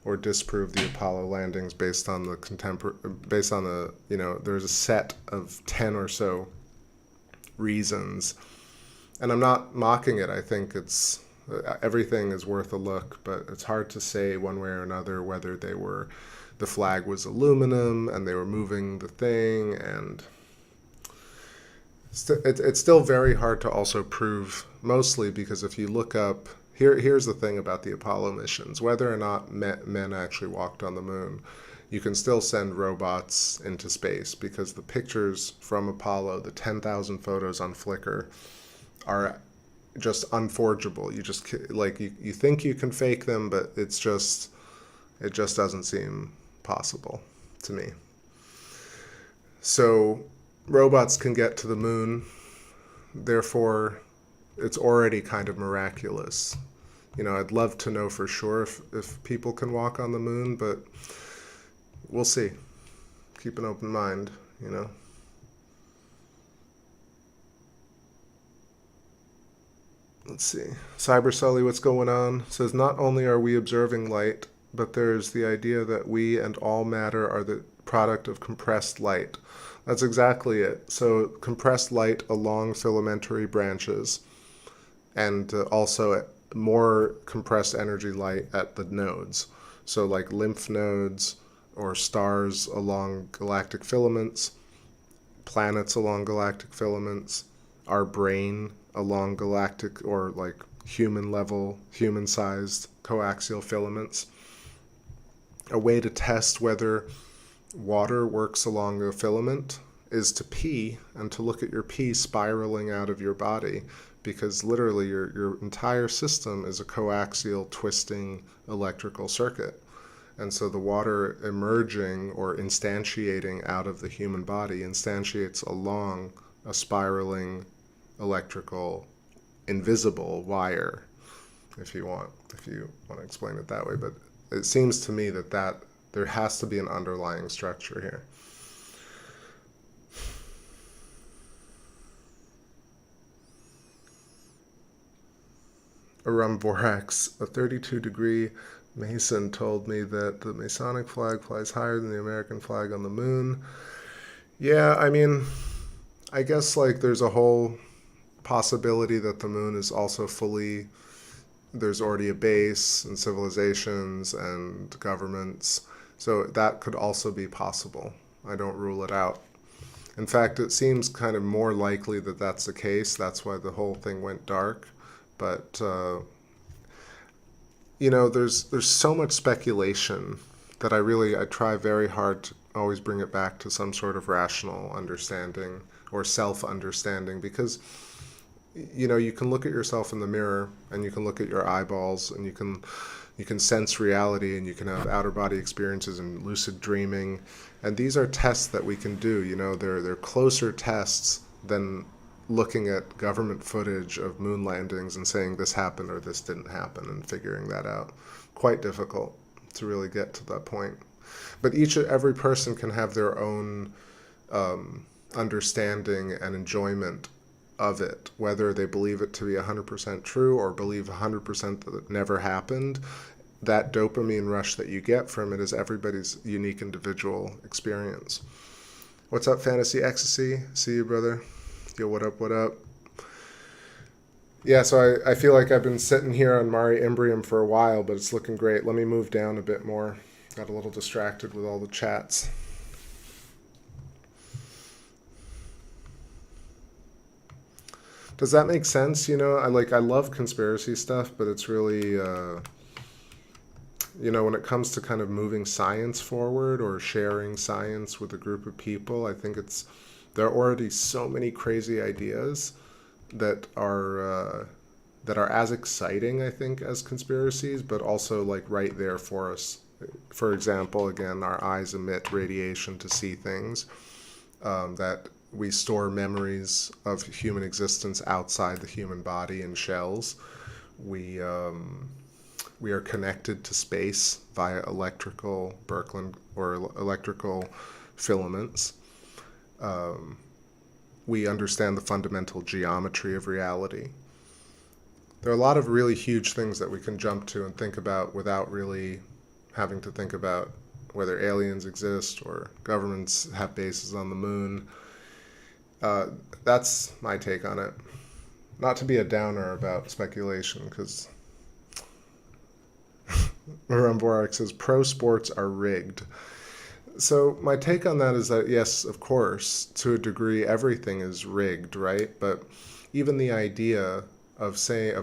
or disprove the Apollo landings based on the you know, there's a set of 10 or so reasons. And I'm not mocking it. I think it's everything is worth a look, but it's hard to say one way or another whether the flag was aluminum and they were moving the thing, and it's still very hard to also prove, mostly because if you look up, here's the thing about the Apollo missions, whether or not men actually walked on the moon, you can still send robots into space, because the pictures from Apollo, the 10,000 photos on Flickr, are just unforgeable. You just, like, you think you can fake them, but it just doesn't seem possible to me. So robots can get to the moon, therefore it's already kind of miraculous. You know, I'd love to know for sure if people can walk on the moon, but we'll see. Keep an open mind, you know. Let's see. Cyber Sully, what's going on? Says, not only are we observing light, but there's the idea that we and all matter are the product of compressed light. That's exactly it. So compressed light along filamentary branches, and also more compressed energy light at the nodes. So like lymph nodes or stars along galactic filaments, planets along galactic filaments, our brain along galactic or like human-sized coaxial filaments. A way to test whether water works along a filament is to pee and to look at your pee spiraling out of your body, because literally your entire system is a coaxial twisting electrical circuit. And so the water emerging or instantiating out of the human body instantiates along a spiraling electrical invisible wire, if you want to explain it that way. But it seems to me that there has to be an underlying structure here. Aram Vorax, a 32-degree Mason, told me that the Masonic flag flies higher than the American flag on the moon. Yeah, I mean, I guess like there's a whole possibility that the moon is also fully, there's already a base and civilizations and governments, so that could also be possible. I don't rule it out. In fact, it seems kind of more likely that that's the case. That's why the whole thing went dark. But, you know, there's so much speculation that I try very hard to always bring it back to some sort of rational understanding or self-understanding, because, you know, you can look at yourself in the mirror and you can look at your eyeballs and you can sense reality and you can have outer body experiences and lucid dreaming. And these are tests that we can do, you know, they're closer tests than looking at government footage of moon landings and saying this happened or this didn't happen and figuring that out. Quite difficult to really get to that point. But every person can have their own understanding and enjoyment of it, whether they believe it to be 100% true or believe 100% that it never happened. That dopamine rush that you get from it is everybody's unique individual experience. What's up, Fantasy Ecstasy? See you, brother. Yo, what up, what up? Yeah, so I feel like I've been sitting here on Mare Imbrium for a while, but it's looking great. Let me move down a bit more. Got a little distracted with all the chats. Does that make sense? You know, I love conspiracy stuff, but it's really, you know, when it comes to kind of moving science forward or sharing science with a group of people, I think there are already so many crazy ideas that are as exciting, I think, as conspiracies, but also like right there for us. For example, again, our eyes emit radiation to see things, that we store memories of human existence outside the human body in shells. We are connected to space via electrical filaments. We understand the fundamental geometry of reality. There are a lot of really huge things that we can jump to and think about without really having to think about whether aliens exist or governments have bases on the moon. That's my take on it. Not to be a downer about speculation, because Maran Borak says pro sports are rigged. So my take on that is that, yes, of course, to a degree, everything is rigged, right? But even the idea of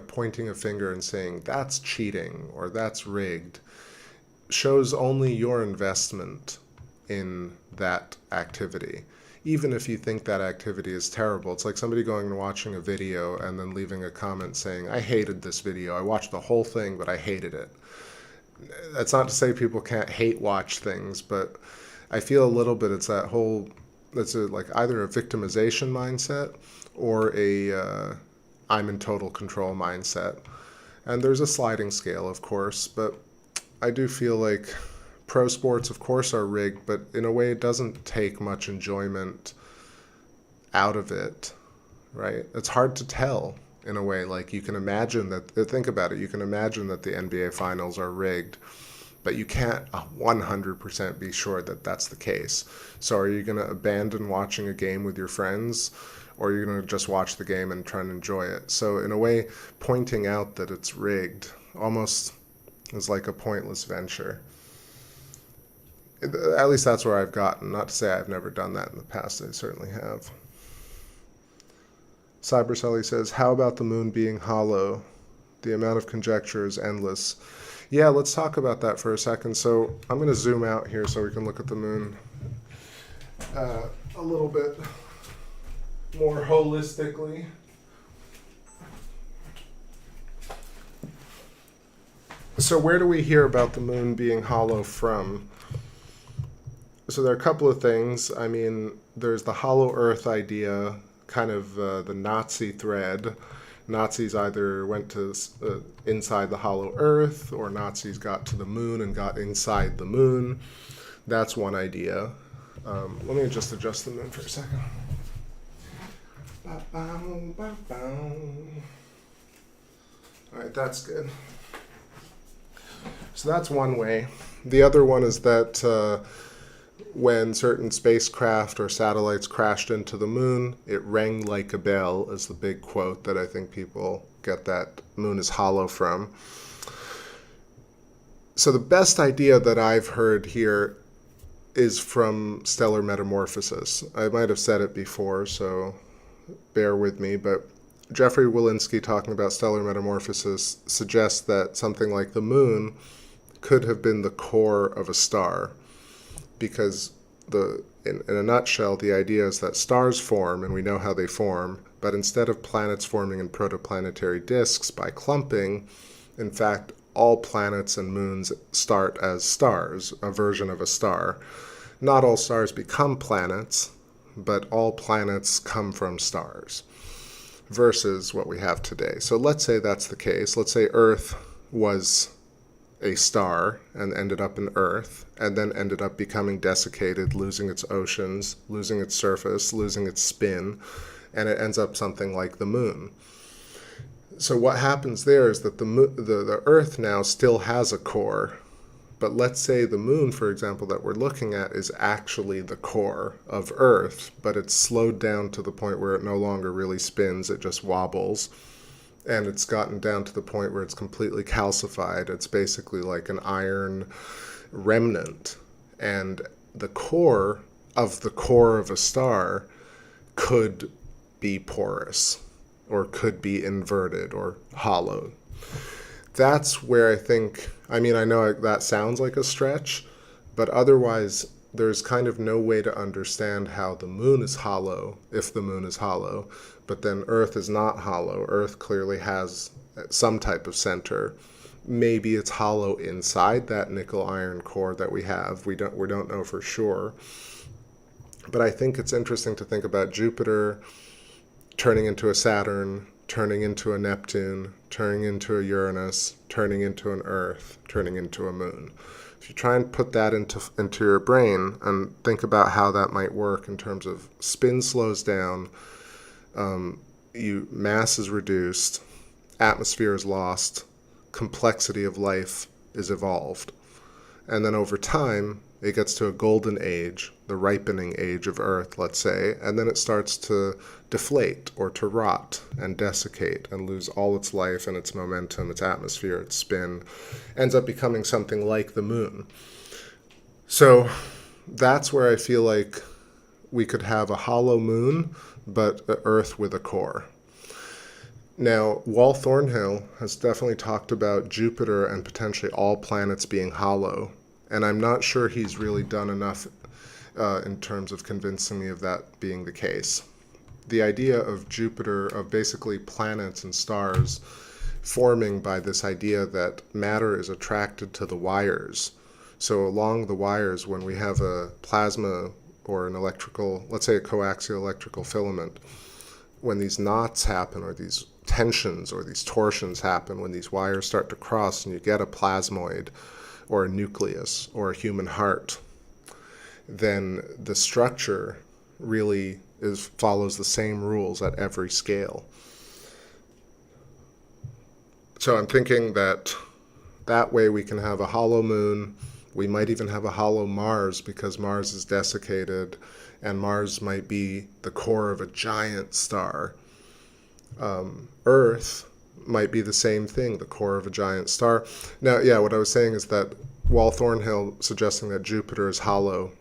pointing a finger and saying that's cheating or that's rigged shows only your investment in that activity. Even if you think that activity is terrible, it's like somebody going and watching a video and then leaving a comment saying, I hated this video. I watched the whole thing, but I hated it. That's not to say people can't hate watch things, but I feel a little bit it's like either a victimization mindset or a I'm in total control mindset. And there's a sliding scale, of course, but I do feel like pro sports, of course, are rigged, but in a way it doesn't take much enjoyment out of it, right? It's hard to tell in a way. Like, you can imagine that, think about it, you can imagine that the NBA finals are rigged, but you can't 100% be sure that that's the case. So are you going to abandon watching a game with your friends, or are you going to just watch the game and try and enjoy it? So in a way, pointing out that it's rigged almost is like a pointless venture. At least that's where I've gotten. Not to say I've never done that in the past. I certainly have. Cybercelly says, how about the moon being hollow? The amount of conjecture is endless. Yeah, let's talk about that for a second. So I'm going to zoom out here so we can look at the moon a little bit more holistically. So where do we hear about the moon being hollow from? So there are a couple of things. I mean, there's the hollow Earth idea, kind of the Nazi thread. Nazis either went to inside the hollow Earth, or Nazis got to the moon and got inside the moon. That's one idea. Let me just adjust the moon for a second. All right, that's good. So that's one way. The other one is that when certain spacecraft or satellites crashed into the moon, it rang like a bell, is the big quote that I think people get that moon is hollow from. So the best idea that I've heard here is from stellar metamorphosis. I might have said it before, so bear with me, but Jeffrey Walensky talking about stellar metamorphosis suggests that something like the moon could have been the core of a star, because in a nutshell, the idea is that stars form, and we know how they form, but instead of planets forming in protoplanetary disks by clumping, in fact, all planets and moons start as stars, a version of a star. Not all stars become planets, but all planets come from stars, versus what we have today. So let's say that's the case. Let's say Earth was a star and ended up in Earth, and then ended up becoming desiccated, losing its oceans, losing its surface, losing its spin, and it ends up something like the moon. So what happens there is that the Earth now still has a core, but let's say the moon, for example, that we're looking at is actually the core of Earth, but it's slowed down to the point where it no longer really spins, it just wobbles, and it's gotten down to the point where it's completely calcified. It's basically like an iron remnant, and the core of a star could be porous, or could be inverted or hollow. That's where I know that sounds like a stretch, but otherwise there's kind of no way to understand how the moon is hollow if the moon is hollow, but then Earth is not hollow. Earth clearly has some type of center. Maybe it's hollow inside that nickel iron core that we have. We don't know for sure. But I think it's interesting to think about Jupiter turning into a Saturn, turning into a Neptune, turning into a Uranus, turning into an Earth, turning into a moon. If you try and put that into your brain and think about how that might work in terms of spin slows down, mass is reduced, atmosphere is lost, complexity of life is evolved. And then over time, it gets to a golden age, the ripening age of Earth, let's say, and then it starts to deflate or to rot and desiccate and lose all its life and its momentum, its atmosphere, its spin, ends up becoming something like the moon. So that's where I feel like we could have a hollow moon, but an Earth with a core. Now, Wal Thornhill has definitely talked about Jupiter and potentially all planets being hollow, and I'm not sure he's really done enough in terms of convincing me of that being the case. The idea of Jupiter, of basically planets and stars forming by this idea that matter is attracted to the wires. So along the wires, when we have a plasma or an electrical, let's say a coaxial electrical filament, when these knots happen or these tensions or these torsions happen, when these wires start to cross and you get a plasmoid or a nucleus or a human heart, then the structure really follows the same rules at every scale. So I'm thinking that way we can have a hollow moon. We might even have a hollow Mars because Mars is desiccated, and Mars might be the core of a giant star. Earth might be the same thing, the core of a giant star. Now, yeah, what I was saying is that Wal Thornhill suggesting that Jupiter is hollow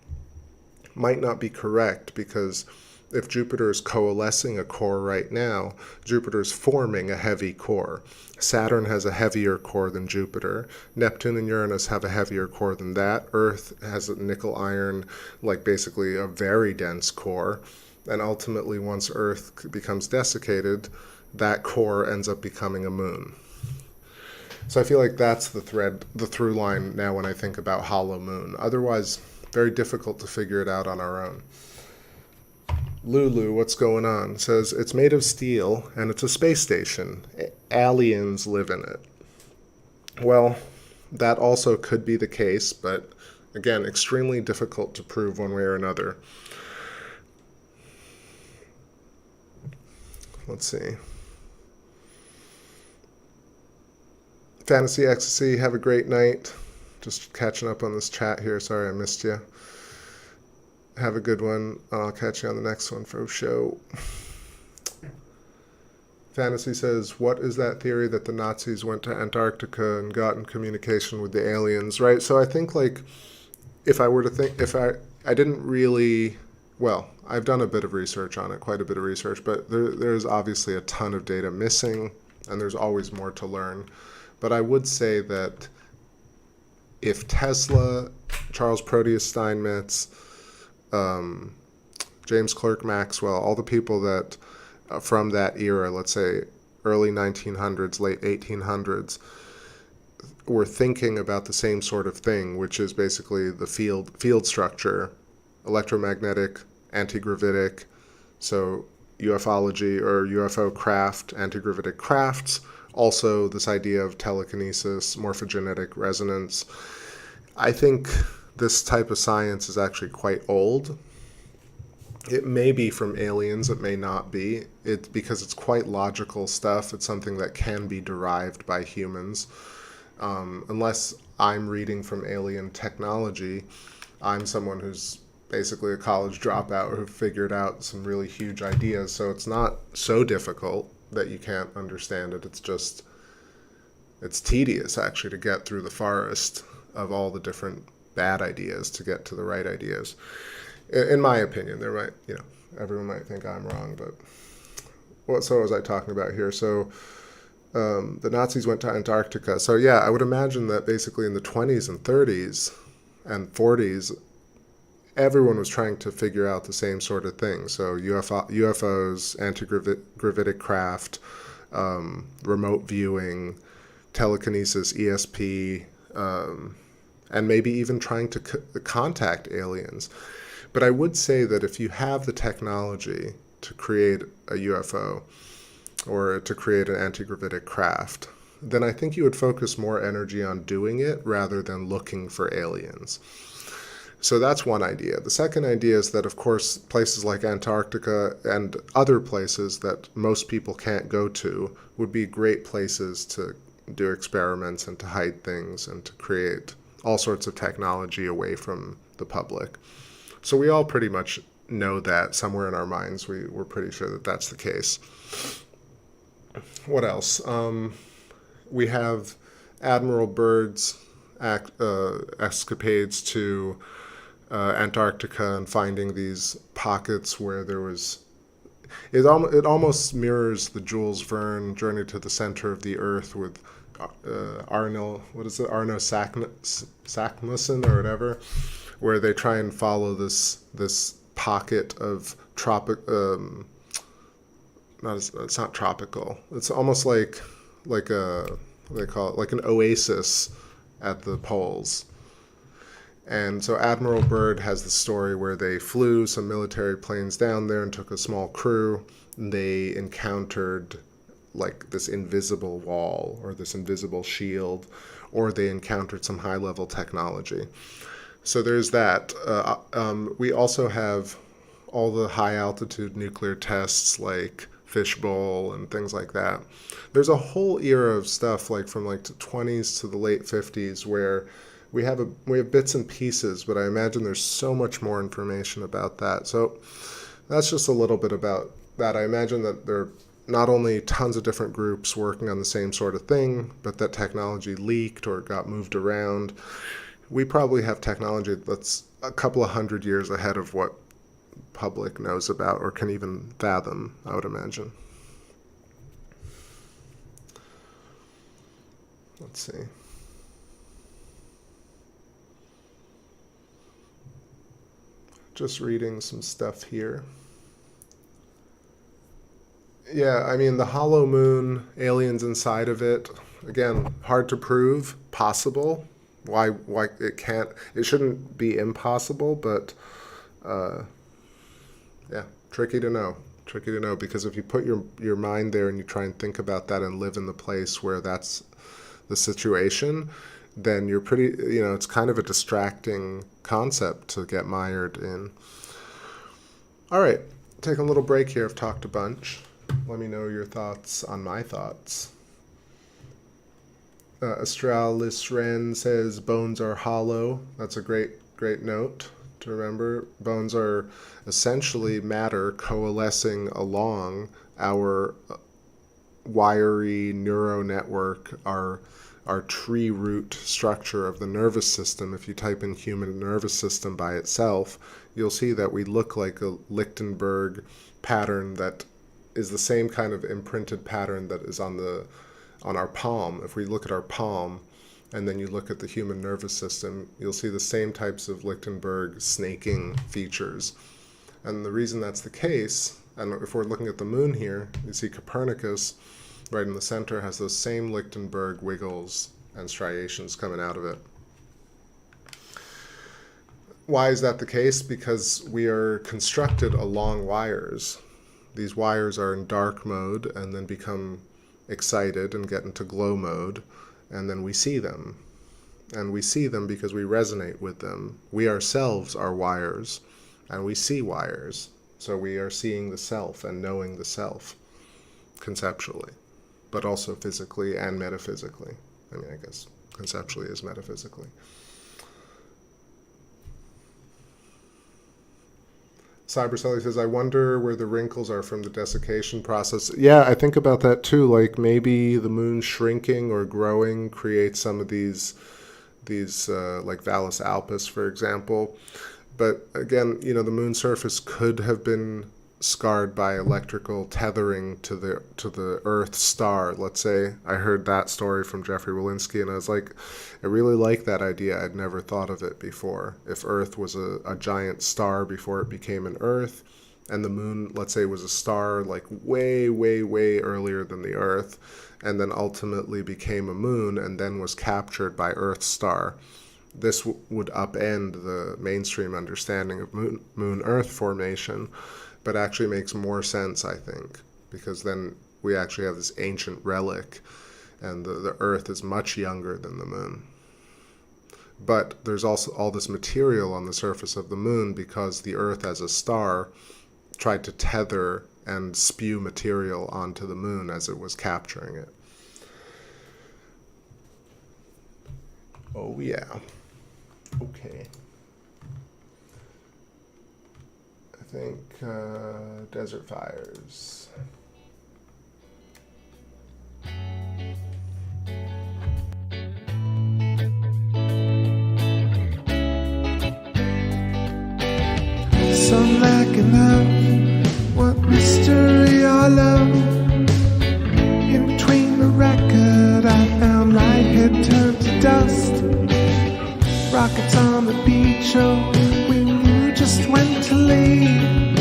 might not be correct, because if Jupiter is coalescing a core right now, Jupiter is forming a heavy core. Saturn has a heavier core than Jupiter. Neptune and Uranus have a heavier core than that. Earth has a nickel iron, like basically a very dense core. And ultimately, once Earth becomes desiccated, that core ends up becoming a moon. So I feel like that's the through line now when I think about hollow moon. Otherwise, very difficult to figure it out on our own. Lulu, what's going on? Says, it's made of steel and it's a space station. Aliens live in it. Well, that also could be the case, but again, extremely difficult to prove one way or another. Let's see. Fantasy Ecstasy, have a great night. Just catching up on this chat here. Sorry I missed you. Have a good one. I'll catch you on the next one for show. Fantasy says, what is that theory that the Nazis went to Antarctica and got in communication with the aliens, right? So I think, like, if I were to think, I didn't really, well, I've done a bit of research on it, quite a bit of research, but there's obviously a ton of data missing, and there's always more to learn. But I would say that if Tesla, Charles Proteus Steinmetz, James Clerk Maxwell, all the people that from that era, let's say early 1900s, late 1800s, were thinking about the same sort of thing, which is basically the field structure, electromagnetic, anti-gravitic, so ufology or UFO craft, anti-gravitic crafts, also this idea of telekinesis, morphogenetic resonance. I think this type of science is actually quite old. It may be from aliens, it may not be. Because it's quite logical stuff. It's something that can be derived by humans. Unless I'm reading from alien technology, I'm someone who's basically a college dropout who figured out some really huge ideas. So it's not so difficult that you can't understand it. It's tedious actually to get through the forest of all the different bad ideas to get to the right ideas. In my opinion, there might, everyone might think I'm wrong, but what was I talking about here? So the Nazis went to Antarctica. So yeah, I would imagine that basically in the 20s and 30s and 40s, everyone was trying to figure out the same sort of thing. So UFOs, anti-gravitic craft, remote viewing, telekinesis, ESP, and maybe even trying to contact aliens. But I would say that if you have the technology to create a UFO or to create an anti-gravitic craft, then I think you would focus more energy on doing it rather than looking for aliens. So that's one idea. The second idea is that, of course, places like Antarctica and other places that most people can't go to would be great places to do experiments and to hide things and to create all sorts of technology away from the public. So we all pretty much know that somewhere in our minds. We're pretty sure that that's the case. What else? We have Admiral Byrd's escapades to Antarctica and finding these pockets where there was... It almost mirrors the Jules Verne Journey to the Center of the Earth with Arno Saknussemm or whatever, where they try and follow this pocket of it's not tropical. It's almost like a, what do they call it, like an oasis at the poles. And so Admiral Byrd has the story where they flew some military planes down there and took a small crew, and they encountered like this invisible wall or this invisible shield, or they encountered some high-level technology. So there's that. We also have all the high-altitude nuclear tests like Fishbowl and things like that. There's a whole era of stuff like from like the 20s to the late 50s where we have bits and pieces, but I imagine there's so much more information about that. So that's just a little bit about that. I imagine that there are not only tons of different groups working on the same sort of thing, but that technology leaked or got moved around. We probably have technology that's a couple of 100 years ahead of what public knows about or can even fathom, I would imagine. Let's see. Just reading some stuff here. Yeah, I mean, the hollow moon, aliens inside of it, again, hard to prove, possible. Why it shouldn't be impossible, but yeah, tricky to know, because if you put your mind there and you try and think about that and live in the place where that's the situation, then you're pretty, it's kind of a distracting concept to get mired in. All right, take a little break here. I've talked a bunch. Let me know your thoughts on my thoughts. Astralis Ren says bones are hollow. That's a great note to remember. Bones are essentially matter coalescing along our wiry neural network, our our tree root structure of the nervous system, if you type in human nervous system by itself, you'll see that we look like a Lichtenberg pattern that is the same kind of imprinted pattern that is on our palm. If we look at our palm and then you look at the human nervous system, you'll see the same types of Lichtenberg snaking features. And the reason that's the case, and if we're looking at the moon here, you see Copernicus right in the center has those same Lichtenberg wiggles and striations coming out of it. Why is that the case? Because we are constructed along wires. These wires are in dark mode and then become excited and get into glow mode, and then we see them. And we see them because we resonate with them. We ourselves are wires, and we see wires. So we are seeing the self and knowing the self conceptually, but also physically and metaphysically. I mean, I guess conceptually is metaphysically. Cybercelly says, I wonder where the wrinkles are from the desiccation process. Yeah, I think about that too. Like maybe the moon shrinking or growing creates some of these like Vallis Alpus, for example. But again, you know, the moon surface could have been scarred by electrical tethering to the Earth star. Let's say I heard that story from Jeffrey Walensky, and I was like, I really like that idea. I'd never thought of it before. If Earth was a giant star before it became an Earth, and the moon, let's say, was a star like way, way, way earlier than the Earth, and then ultimately became a moon and then was captured by Earth's star, this would upend the mainstream understanding of moon-Earth formation, but actually makes more sense, I think, because then we actually have this ancient relic, and the Earth is much younger than the moon. But there's also all this material on the surface of the moon because the Earth as a star tried to tether and spew material onto the moon as it was capturing it. Oh yeah. Okay. I think desert fires. Some lacking out, what mystery or love? In between the record, I found light had turned to dust. Rockets on the beach, oh, we knew just when to leave.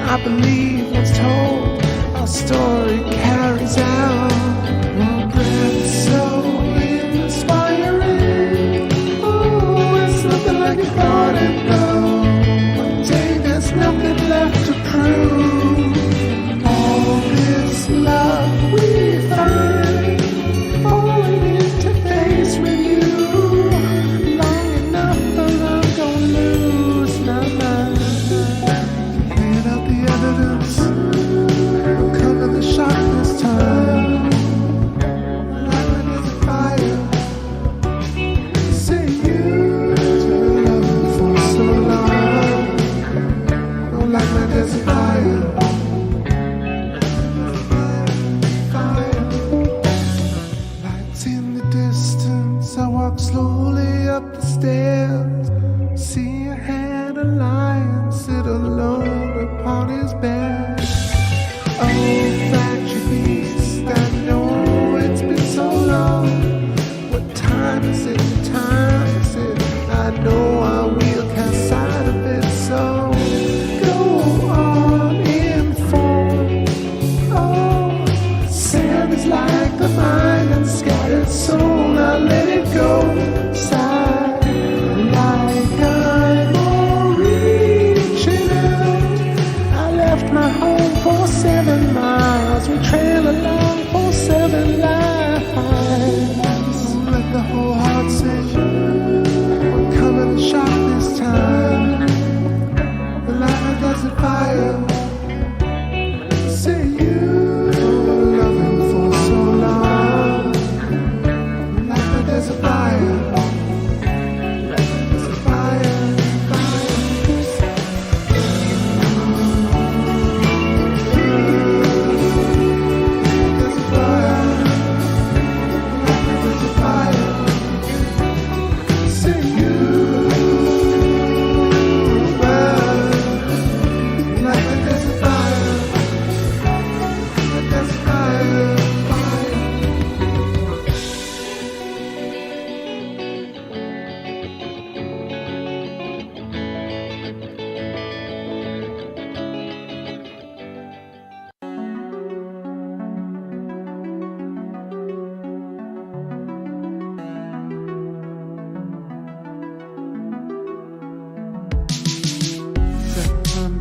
I believe what's told, our story carries out. Our breath so inspiring. Oh, it's nothing like it thought it though. One day there's nothing left to prove. All this love we find, falling into face with you. Slowly up the stairs, see ahead a lion sit alone upon his bed. Oh, fractured beast, I know it's been so long. What time is it? Time is it? I know I will cast sight of it, so go on in form. Oh, sand is like the mind and scattered soul. Now let it go. Side like I'm already.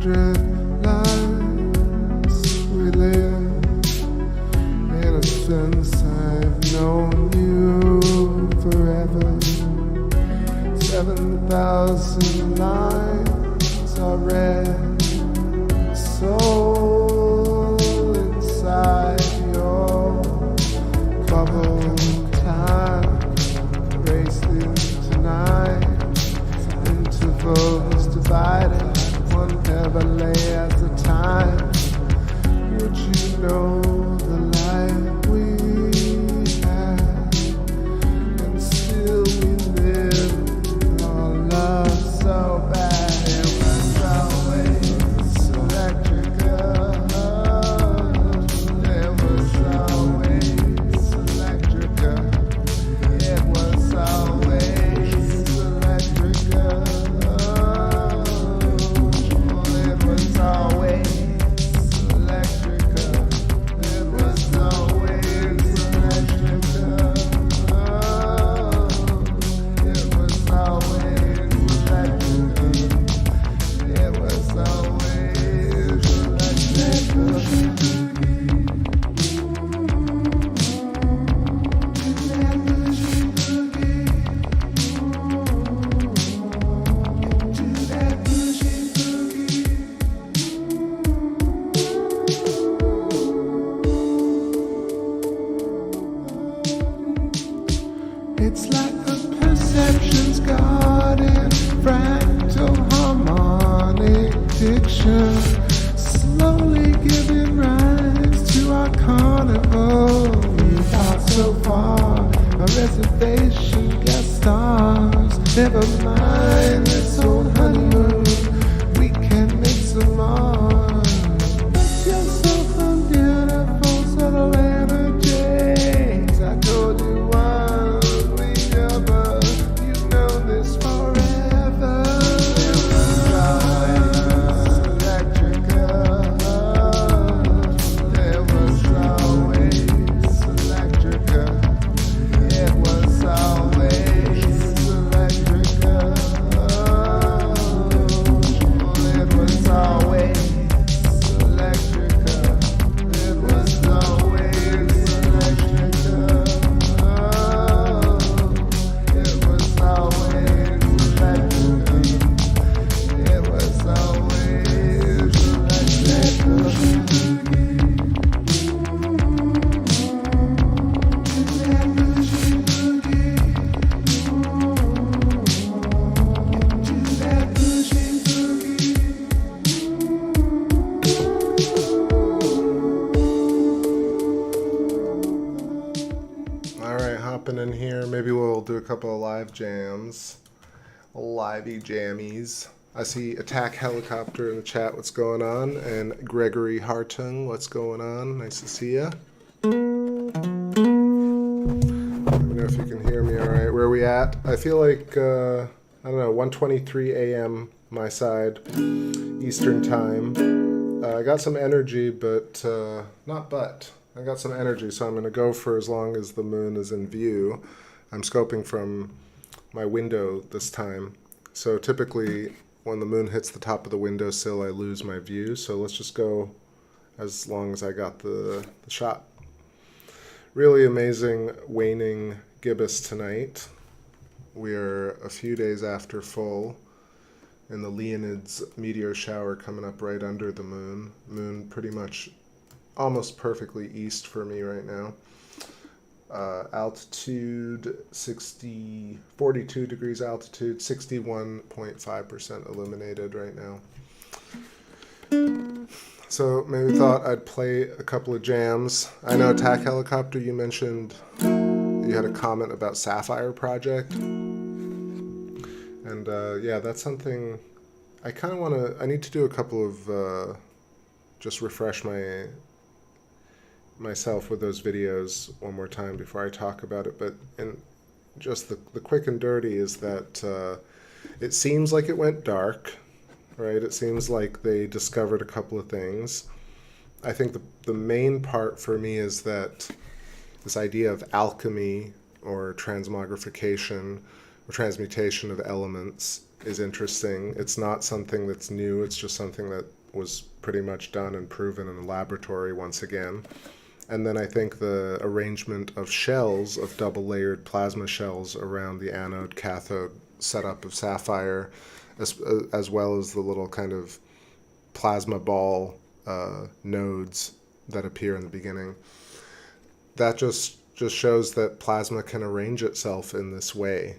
100 lives we live. In a sense, I've known you forever. 7,000 lines are read. Soul inside your bubble time races tonight. Intervals divided, one heavily at a time. Would you know the life we had? And still we live our love so bad. It was always electrical. It was always electrical. It was always electrical. It was always electrical. It was always electrical. It was always electrical. It was always It's like a perception's garden, fractal harmonic diction, slowly giving rise to our carnival. We got so far, a reservation, guest stars. Never mind this old honeymoon, we can make some more. You're so beautiful, subtle energies. I told you once we ever, you know this forever. It was always electrical. It was always electrical. It was always electrical. It was always electrical. It was always electrical. It was always electrical. It was always All right, hopping in here. Maybe we'll do a couple of live jams. Livey jammies. I see Attack Helicopter in the chat. What's going on? And Gregory Hartung. What's going on? Nice to see ya. Let me know if you can hear me all right. Where are we at? I feel like, I don't know, 1:23 a.m. my side, Eastern time. I got some energy, but, I got some energy, so I'm going to go for as long as the moon is in view. I'm scoping from my window this time. So typically, when the moon hits the top of the windowsill, I lose my view. So let's just go as long as I got the shot. Really amazing waning gibbous tonight. We are a few days after full, and the Leonids meteor shower coming up right under the moon. Moon pretty much almost perfectly east for me right now. Altitude 42 degrees altitude, 61.5% illuminated right now. So maybe thought I'd play a couple of jams. I know Attack Helicopter, you mentioned you had a comment about Sapphire Project. And yeah, that's something I kind of want to, I need to do a couple of, just refresh myself with those videos one more time before I talk about it. But in just the quick and dirty is that it seems like it went dark, right? It seems like they discovered a couple of things. I think the main part for me is that this idea of alchemy or transmogrification or transmutation of elements is interesting. It's not something that's new. It's just something that was pretty much done and proven in a laboratory once again. And then I think the arrangement of shells, of double-layered plasma shells around the anode-cathode setup of sapphire, as well as the little kind of plasma ball nodes that appear in the beginning. That just shows that plasma can arrange itself in this way.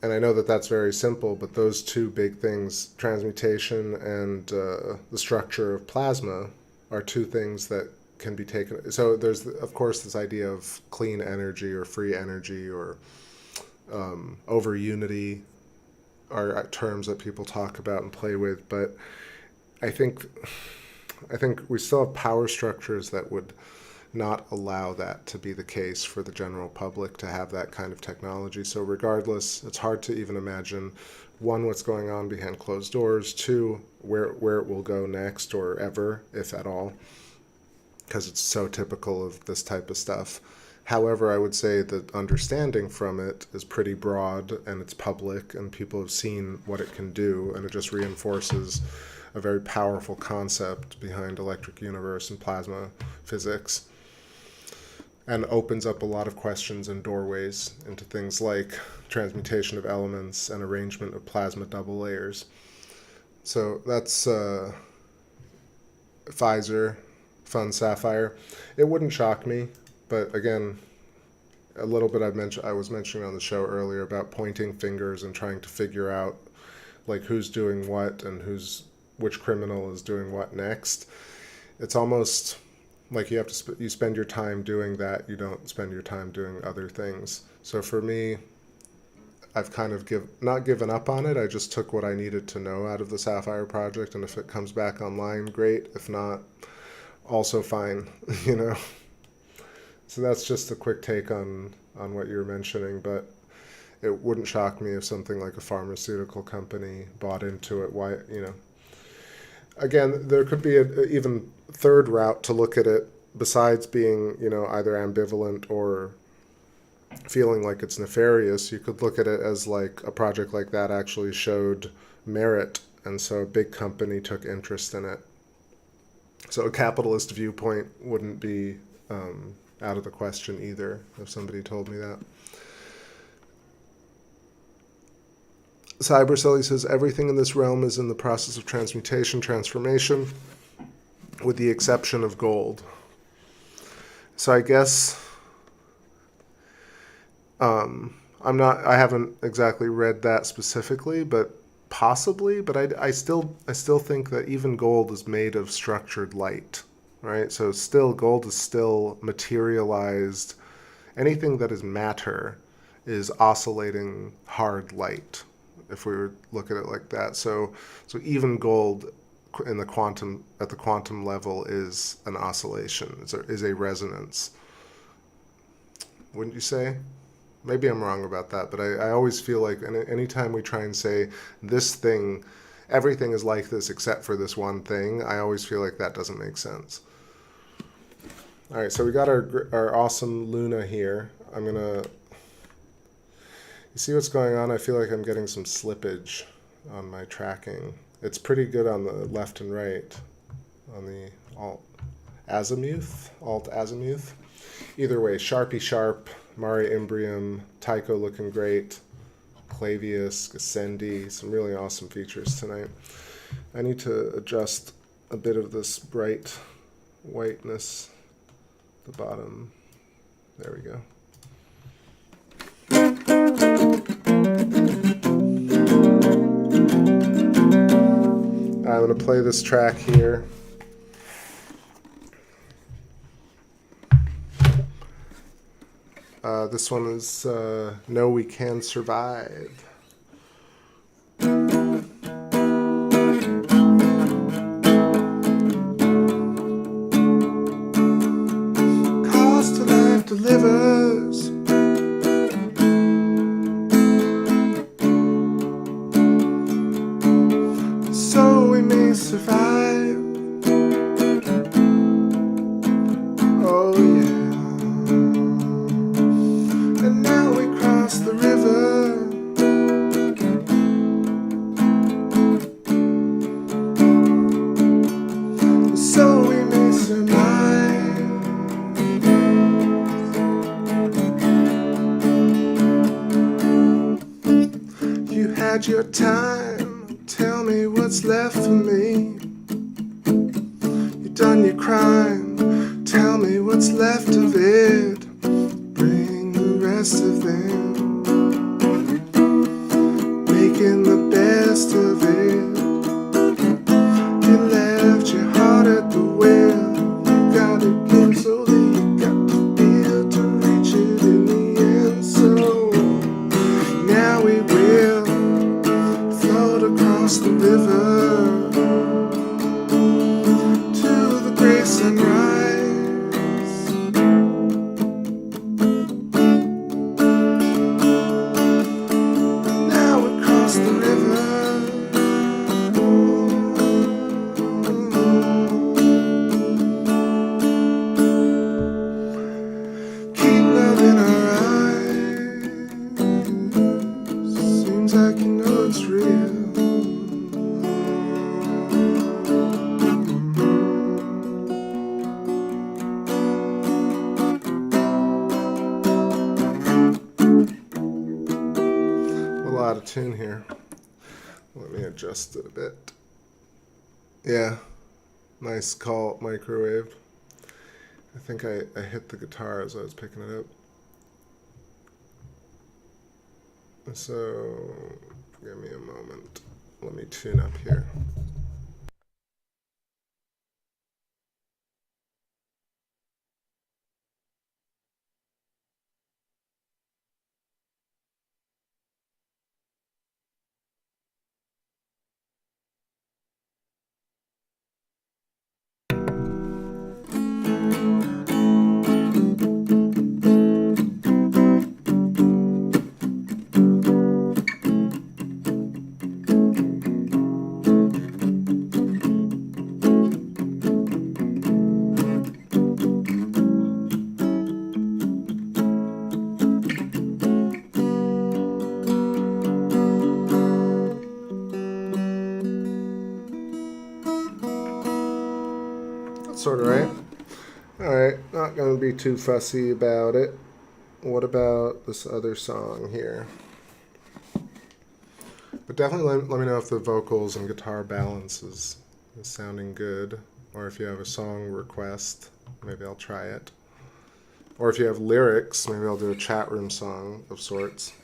And I know that that's very simple, but those two big things, transmutation and the structure of plasma, are two things that can be taken. So there's, of course, this idea of clean energy or free energy or over unity are terms that people talk about and play with, but I think we still have power structures that would not allow that to be the case for the general public to have that kind of technology. So regardless, it's hard to even imagine, one, what's going on behind closed doors, two, where it will go next or ever, if at all, because it's so typical of this type of stuff. However, I would say that understanding from it is pretty broad and it's public and people have seen what it can do, and it just reinforces a very powerful concept behind electric universe and plasma physics, and opens up a lot of questions and doorways into things like transmutation of elements and arrangement of plasma double layers. So that's Pfizer, Fun Sapphire. It wouldn't shock me, but again, a little bit I was mentioning on the show earlier about pointing fingers and trying to figure out like who's doing what and which criminal is doing what next. It's almost like you have to you spend your time doing that. You don't spend your time doing other things. So for me, I've kind of not given up on it. I just took what I needed to know out of the Sapphire project, and if it comes back online, great. If not, also fine, you know. So that's just a quick take on what you're mentioning, but it wouldn't shock me if something like a pharmaceutical company bought into it. Why, you know. Again, there could be an even third route to look at it besides being, you know, either ambivalent or feeling like it's nefarious. You could look at it as like a project like that actually showed merit, and so a big company took interest in it. So a capitalist viewpoint wouldn't be out of the question either, if somebody told me that. Cybercelly says, everything in this realm is in the process of transformation, with the exception of gold. So I guess I haven't exactly read that specifically, but possibly, but I still think that even gold is made of structured light, right? So gold is still materialized. Anything that is matter is oscillating hard light, if we were to look at it like that. So even gold at the quantum level is an oscillation, is a resonance. Wouldn't you say? Maybe I'm wrong about that, but I always feel like anytime we try and say this thing, everything is like this except for this one thing, I always feel like that doesn't make sense. All right, so we got our awesome Luna here. You see what's going on? I feel like I'm getting some slippage on my tracking. It's pretty good on the left and right, on the alt azimuth. Either way, Sharpie Sharp, Mari Imbrium, Tycho looking great, Clavius, Ascendi, some really awesome features tonight. I need to adjust a bit of this bright whiteness at the bottom. There we go. I'm going to play this track here. This one is No We Can Survive. Cost of life delivers. So we may survive. Oh yeah. And now we cross the river. had your time, tell me what's left for me. You done your crime, tell me what's left of it. Bring the rest of them, making the best of it. You left your heart at the wheel. You gotta give so that you got to feel to reach it in the end. So now we will float across the river to the gray sunrise. Now we cross the river. Keep love in our eyes. Seems like you know it's real. A little out of tune here. Let me adjust it a bit. Yeah, nice call, microwave. I think I hit the guitar as I was picking it up. So, give me a moment. Let me tune up here. Sort of right. Alright, not going to be too fussy about it. What about this other song here? But definitely let me know if the vocals and guitar balance is sounding good. Or if you have a song request, maybe I'll try it. Or if you have lyrics, maybe I'll do a chat room song of sorts.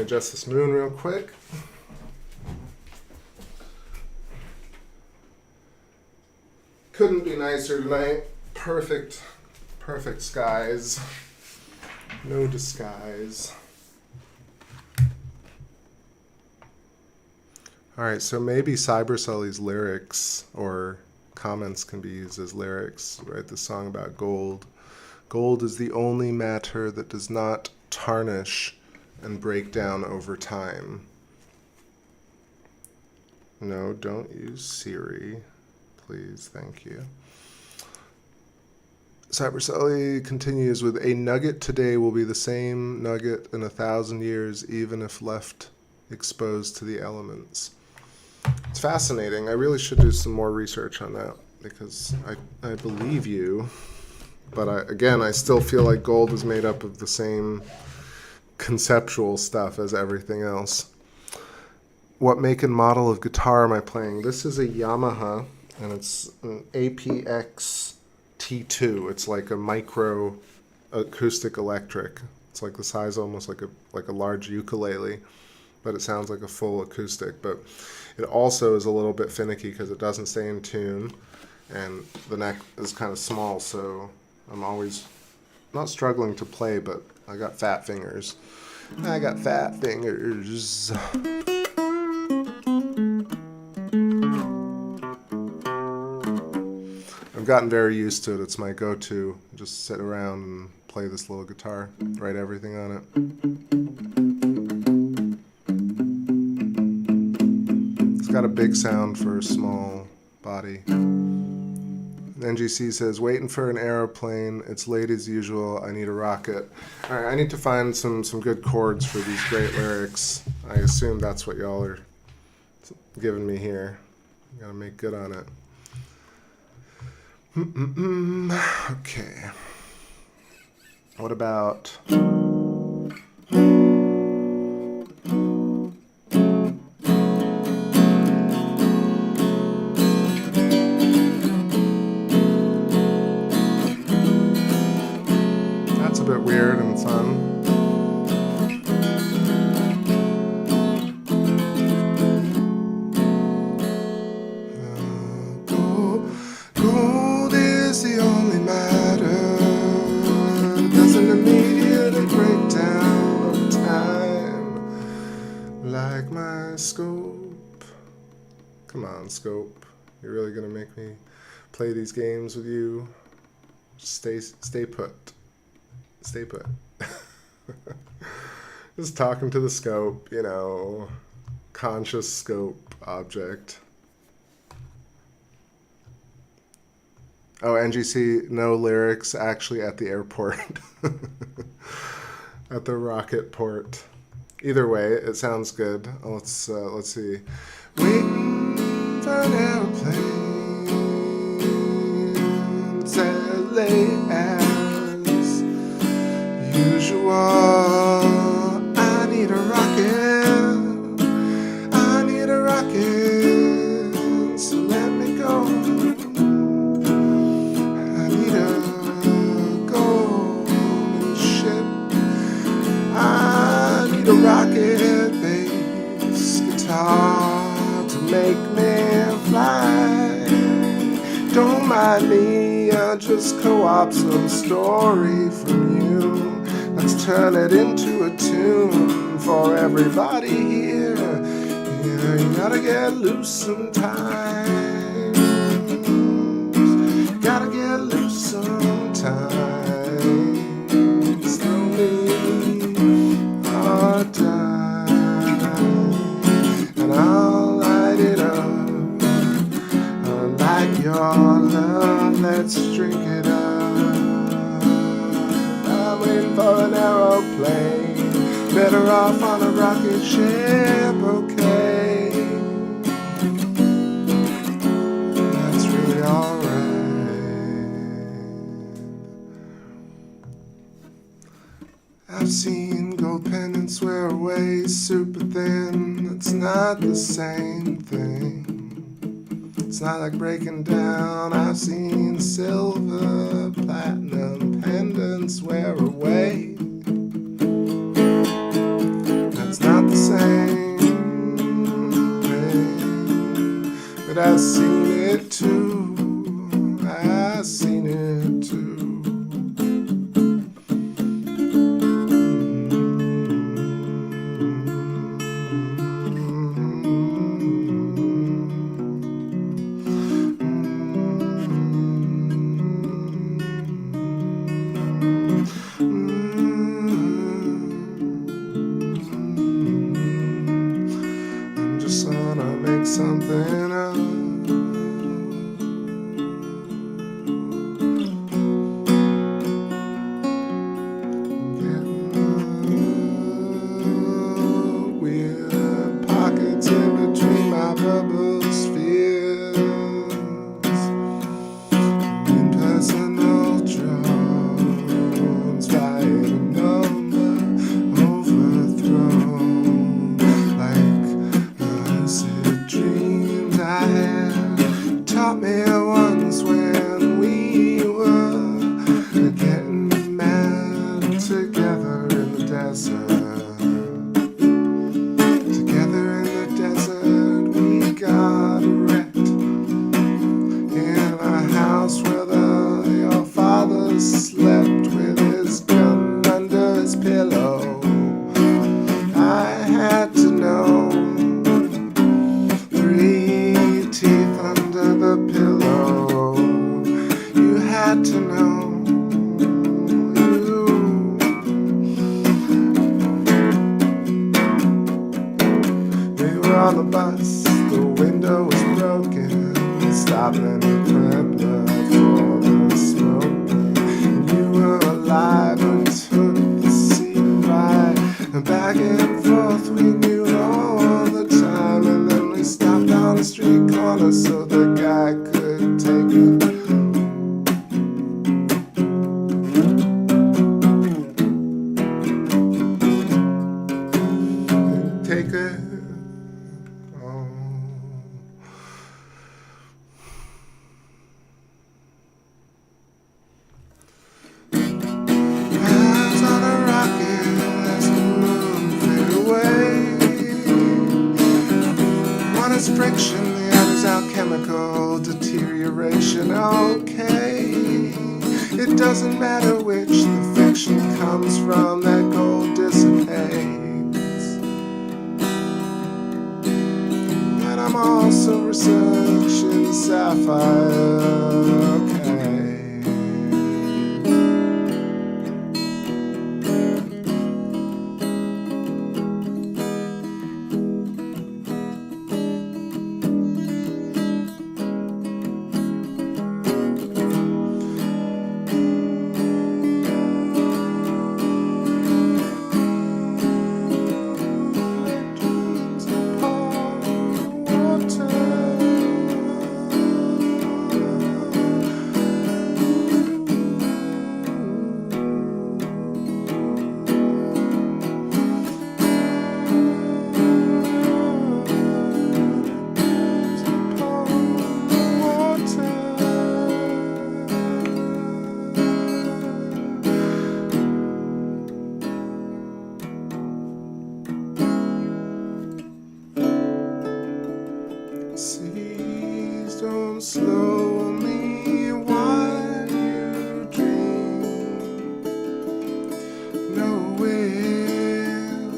adjust this moon real quick. Couldn't be nicer tonight. Perfect skies. No disguise. Alright, so maybe Cybersully's lyrics or comments can be used as lyrics. Write the song about gold. Gold is the only matter that does not tarnish and break down over time. No, don't use Siri. Please, thank you. Cybersully continues with, a nugget today will be the same nugget in 1,000 years, even if left exposed to the elements. It's fascinating. I really should do some more research on that because I believe you. But I still feel like gold is made up of the same conceptual stuff as everything else. What make and model of guitar am I playing? This is a Yamaha, and it's an APX T2. It's like a micro acoustic electric. It's like the size almost like a large ukulele, but it sounds like a full acoustic. But it also is a little bit finicky because it doesn't stay in tune, and the neck is kind of small, so I'm always not struggling to play, but I got fat fingers. I got fat fingers. I've gotten very used to it. It's my go-to. Just sit around and play this little guitar, write everything on it. It's got a big sound for a small body. NGC says, waiting for an aeroplane. It's late as usual. I need a rocket. All right, I need to find some good chords for these great lyrics. I assume that's what y'all are giving me here. Gotta make good on it. Okay. What about... That's a bit weird and fun. Gold is the only matter. Doesn't immediately break down over time. Like my scope. Come on, scope. You're really gonna make me play these games with you? Stay put. Stay put. Just talking to the scope, you know, conscious scope object. Oh, NGC, no lyrics actually at the airport. At the rocket port. Either way, it sounds good. Let's see. Waiting for an airplane. It's as late as usual. I need a rocket. I need a rocket. So let me go. I need a golden ship. I need a rocket bass guitar to make me fly. Don't mind me, I'll just co-op some story from you. Let's turn it into a tune for everybody here. Yeah, you gotta get loose sometimes. Gotta get loose sometimes. Throw me our time, and I'll light it up. I like your love, let's drink it up. I'm waiting for an aeroplane, better off on a rocket ship, okay. That's really alright. I've seen gold pendants wear away super thin. It's not the same thing. It's not like breaking down. I've seen silver, platinum pendants wear away. That's not seen it too. I seen it too. I'm just gonna make something up. Weird pockets in between my bubble spheres. Impersonal drones fired a number overthrown like lucid dreams I had. Taught me once when we were getting mad together in the desert. Together in the desert, we got wrecked in a house where your father slept with his gun under his pillow. I had to know 3 teeth under the pillow. You had to know. We were on the bus, the window was broken, stopping and prep blood for the smoking. And you were alive and took the seat right, and back and forth we knew all the time. And then we stopped on the street corner so the guy could take it. Take it. Oh. Eyes on a rocket as the moon fade away. One is friction, the other's alchemical deterioration. Okay, it doesn't matter which the fiction comes from, that gold dissipates. And I'm also researching sapphire. Okay. Seas don't slow me while you dream. No will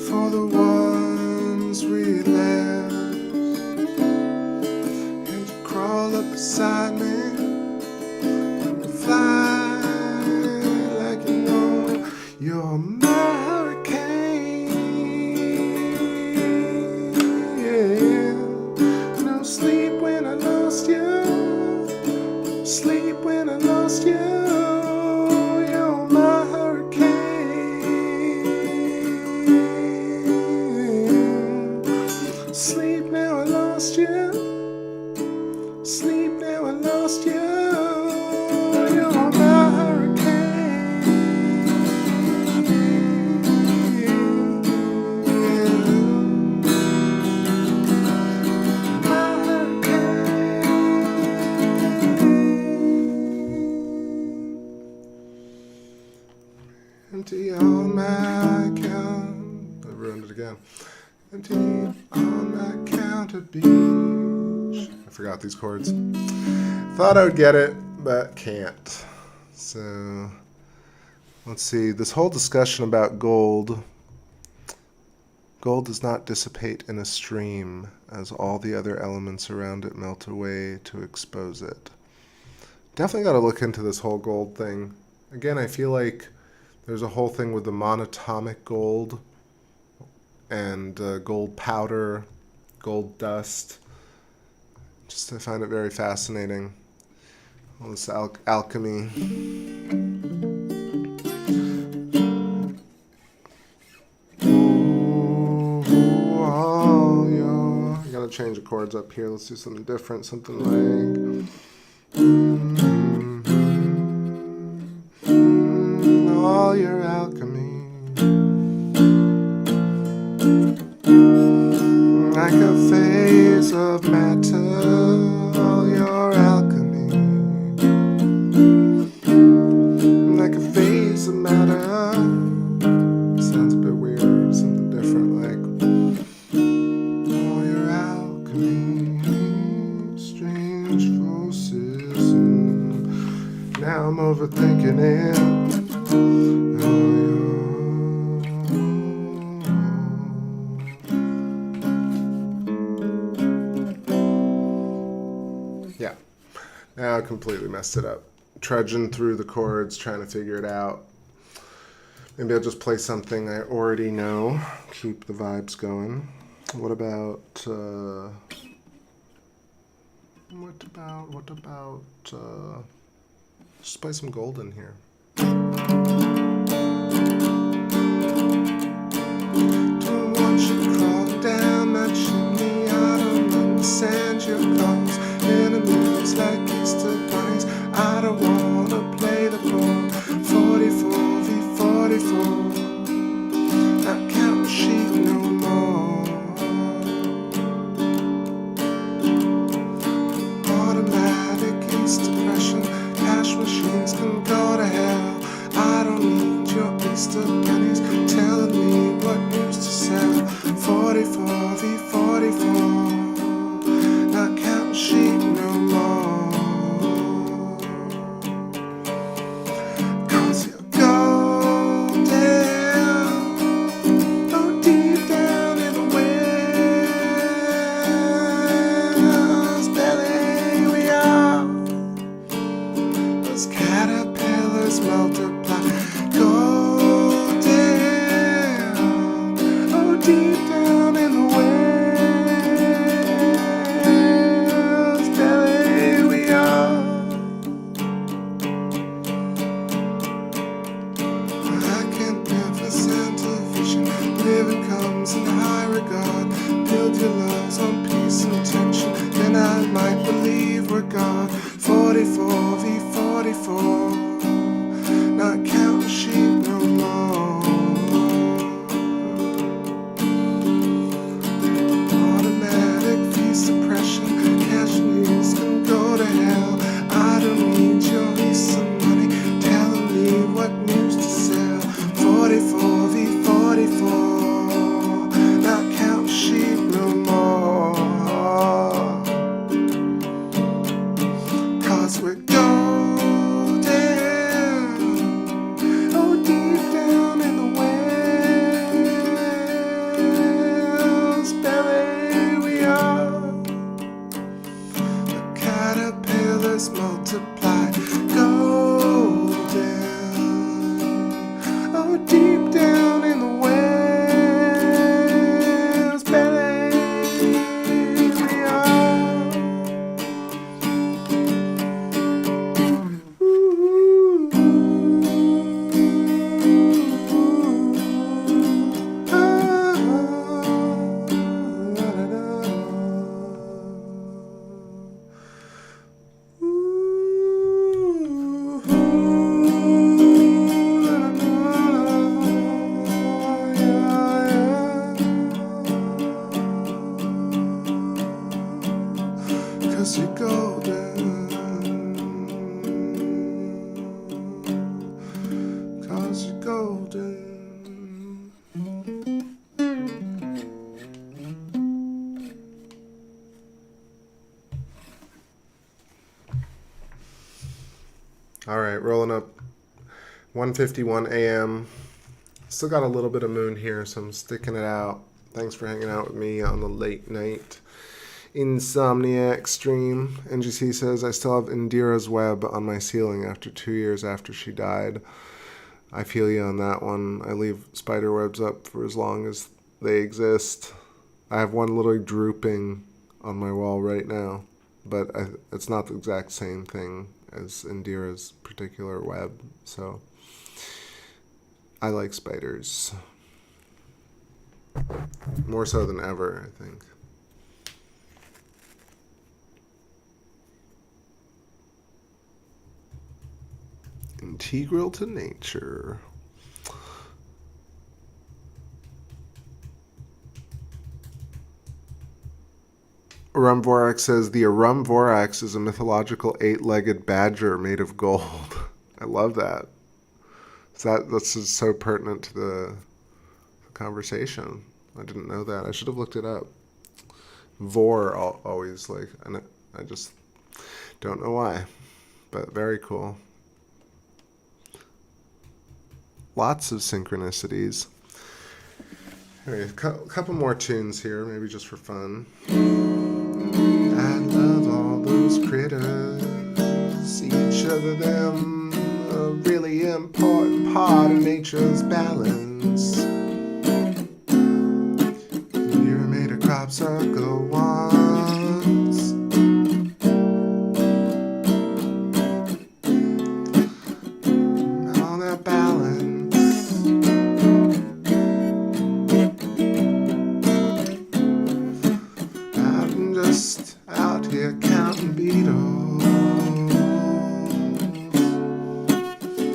for the ones we left. And you crawl up beside me and you fly like you know you're my hurricane. No sleep when I lost you. Sleep when I lost you. You're my hurricane. Sleep now I lost you. Sleep now I lost you. You're my hurricane. Empty on my account. I ruined it again. Empty on my account of being. gosh, I forgot these chords. Thought I would get it, but can't. So, let's see. This whole discussion about gold. Gold does not dissipate in a stream, as all the other elements around it melt away to expose it. Definitely got to look into this whole gold thing. Again, I feel like there's a whole thing with the monatomic gold and gold powder, gold dust. Just I find it very fascinating. All this alchemy. I gotta change the chords up here. Let's do something different. Something like all your alchemy. Like a phase of matter, all your alchemy. Like a phase of matter. Sounds a bit weird, something different, like all your alchemy, strange forces. Now I'm overthinking it. Now I completely messed it up. Trudging through the chords, trying to figure it out. Maybe I'll just play something I already know. Keep the vibes going. What about just play some gold in here. Don't want you crawl down my chimney. I don't understand your calls. Enemies like Easter bunnies. I don't wanna play the ball. 44 v 44. Not count sheep no more. Automatic Easter depression. Cash machines can go to hell. I don't need your Easter bunnies telling me what news to sell. 44 v 44. Not counting sheep no more. 'Cause you go down, oh deep down in the whale's belly we are. Those caterpillars multiply. Go down, oh deep down in the whale. In high regard, build your loves on peace and tension, then I might believe we're God. 44 v 44, not counting sheep no more. Automatic fee suppression, cash news can go to hell. I don't need your Lisa money telling me what news to sell. 44 v 44. Sheep no more. 'Cause we're golden, oh deep down in the whale's belly we are. The caterpillars multiply. Golden, oh deep down in the whale. All right, rolling up 1:51 a.m. Still got a little bit of moon here, so I'm sticking it out. Thanks for hanging out with me on the late night Insomniac stream. NGC says, I still have Indira's web on my ceiling after 2 years after she died. I feel you on that one. I leave spider webs up for as long as they exist. I have one literally drooping on my wall right now, but it's not the exact same thing as Indira's particular web, so I like spiders. More so than ever, I think. Integral to nature. Arumvorax says, the Arumvorax is a mythological 8-legged badger made of gold. I love that. That's just so pertinent to the conversation. I didn't know that. I should have looked it up. Vor always like, and I just don't know why, but very cool. Lots of synchronicities. Anyway, a couple more tunes here, maybe just for fun. I love all those critters, each of them a really important part of nature's balance. You made a crop circle once. On that balance. I'm just out here counting beetles.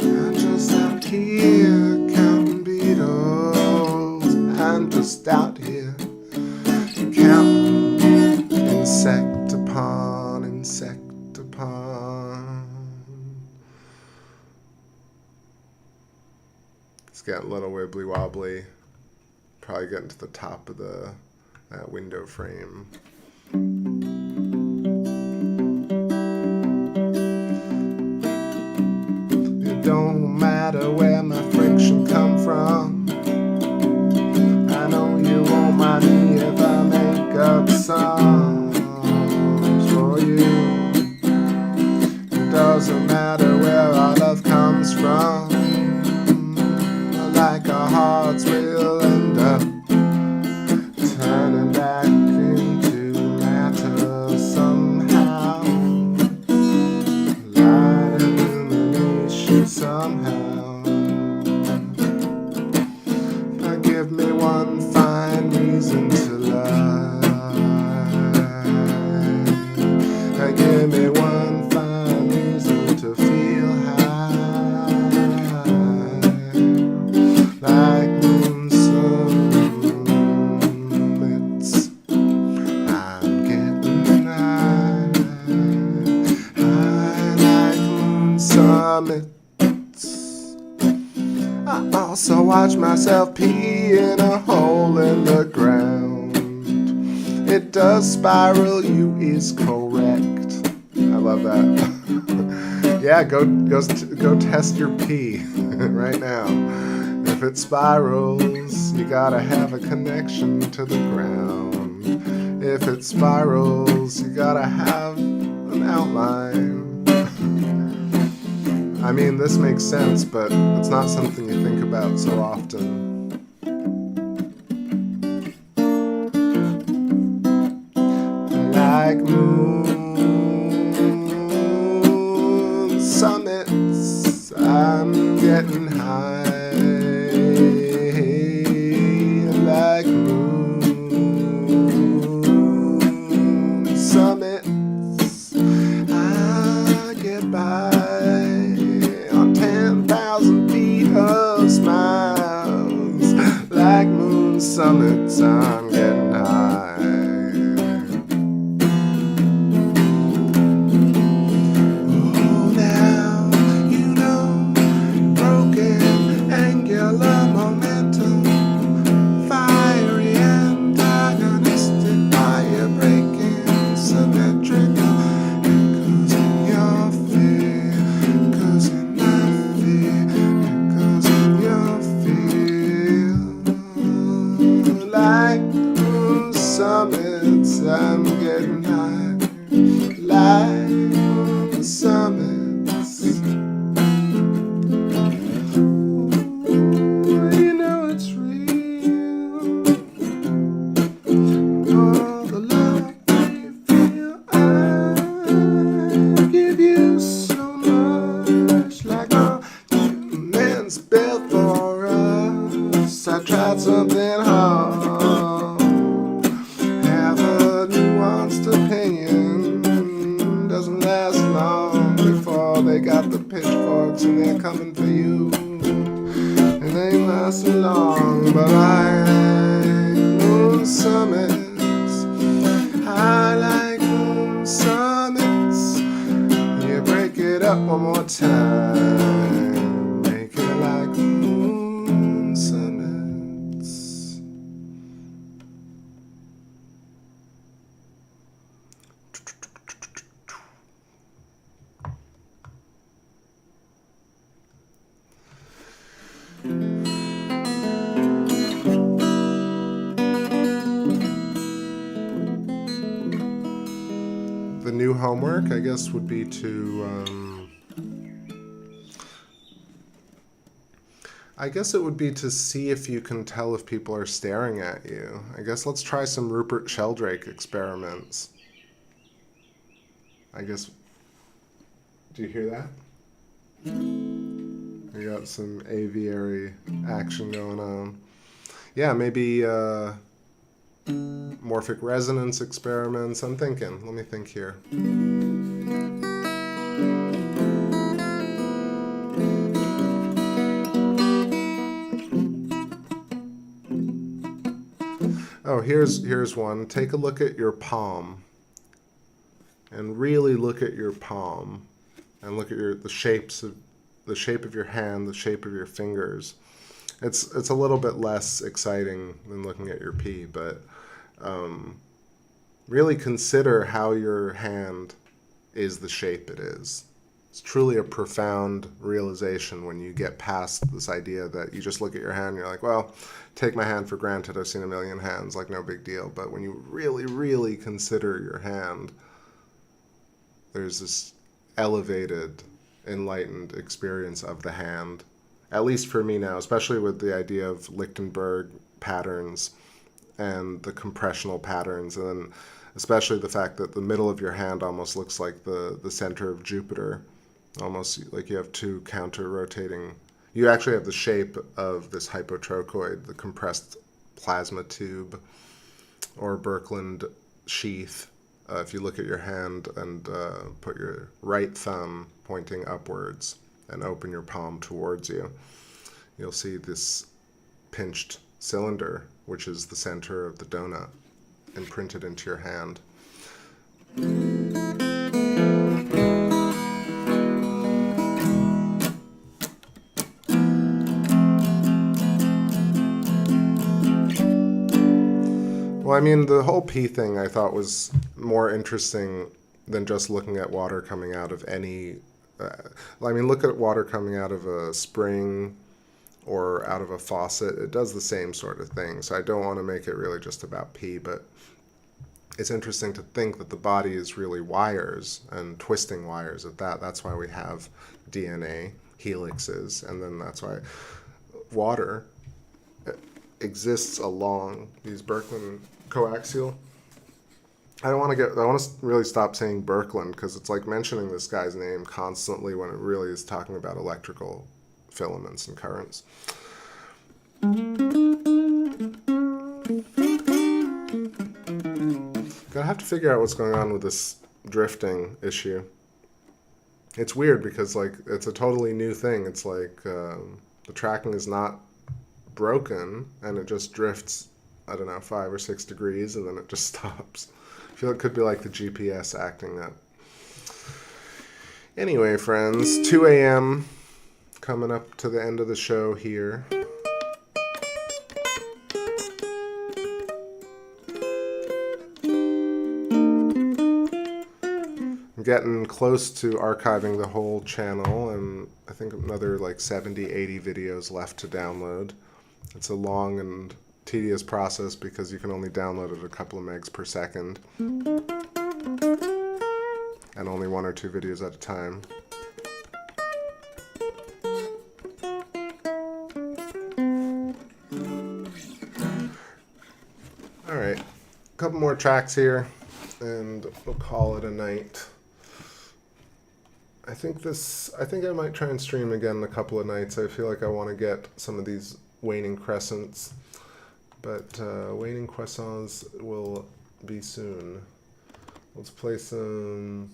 I'm just out here counting beetles. I'm just out here counting insect upon insect upon. It's getting a little wibbly wobbly. Probably getting to the top of that window frame. It don't matter where my friction come from. I know you won't mind me if I make up songs for you. It doesn't matter where our love comes from. Like our hearts will end up turning back into matter somehow. Light illumination somehow. But give me one fine reason to lie. Give me one fine reason to feel high. Like moon summits, I'm getting high. High like moon summits. I also watch myself pee in a hole in the ground. It does spiral, you is correct. I love that. Yeah, go test your pee right now. If it spirals, you gotta have a connection to the ground. If it spirals, you gotta have an outline. I mean, this makes sense, but it's not something you think about so often. Like moon summits, I'm getting high. Like moon summits, I get by on 10,000 feet of smiles. Like moon summits, I'm getting high. Cause they're coming for you. It ain't lasting long, but I like moon summits. I like moon summits. You break it up one more time. Make it like moon summits. The new homework, I guess, would be to, I guess it would be to see if you can tell if people are staring at you. I guess let's try some Rupert Sheldrake experiments. I guess, do you hear that? We got some aviary action going on. Yeah, maybe, morphic resonance experiments. I'm thinking. Let me think here. Oh, here's one. Take a look at your palm. And really look at your palm. And look at the shape of your hand, the shape of your fingers. It's a little bit less exciting than looking at your pee, but really consider how your hand is the shape it is. It's truly a profound realization when you get past this idea that you just look at your hand and you're like, well, take my hand for granted. I've seen a million hands, like no big deal. But when you really, really consider your hand, there's this elevated, enlightened experience of the hand. At least for me now, especially with the idea of Lichtenberg patterns and the compressional patterns, and then especially the fact that the middle of your hand almost looks like the center of Jupiter, almost like you have two counter-rotating. You actually have the shape of this hypotrochoid, the compressed plasma tube, or Birkeland sheath. If you look at your hand and put your right thumb pointing upwards and open your palm towards you, you'll see this pinched cylinder, which is the center of the donut, imprinted into your hand. Well, I mean, the whole pee thing I thought was more interesting than just looking at water coming out of any... I mean, look at water coming out of a spring or out of a faucet. It does the same sort of thing. So I don't want to make it really just about pee, but it's interesting to think that the body is really wires and twisting wires at that. That's why we have DNA, helixes, and then that's why water exists along these Birkeland coaxial. I want to really stop saying Birkeland because it's like mentioning this guy's name constantly when it really is talking about electrical filaments and currents. Gonna have to figure out what's going on with this drifting issue. It's weird because like it's a totally new thing. It's like the tracking is not broken and it just drifts, I don't know, 5 or 6 degrees and then it just stops. I feel it could be like the GPS acting up. Anyway, friends, 2 a.m. coming up to the end of the show here. I'm getting close to archiving the whole channel, and I think another like 70, 80 videos left to download. It's a long and tedious process because you can only download it a couple of megs per second. And only 1 or 2 videos at a time. Alright, a couple more tracks here, and we'll call it a night. I think I might try and stream again a couple of nights. I feel like I want to get some of these waning crescents, but waning croissants will be soon. Let's play some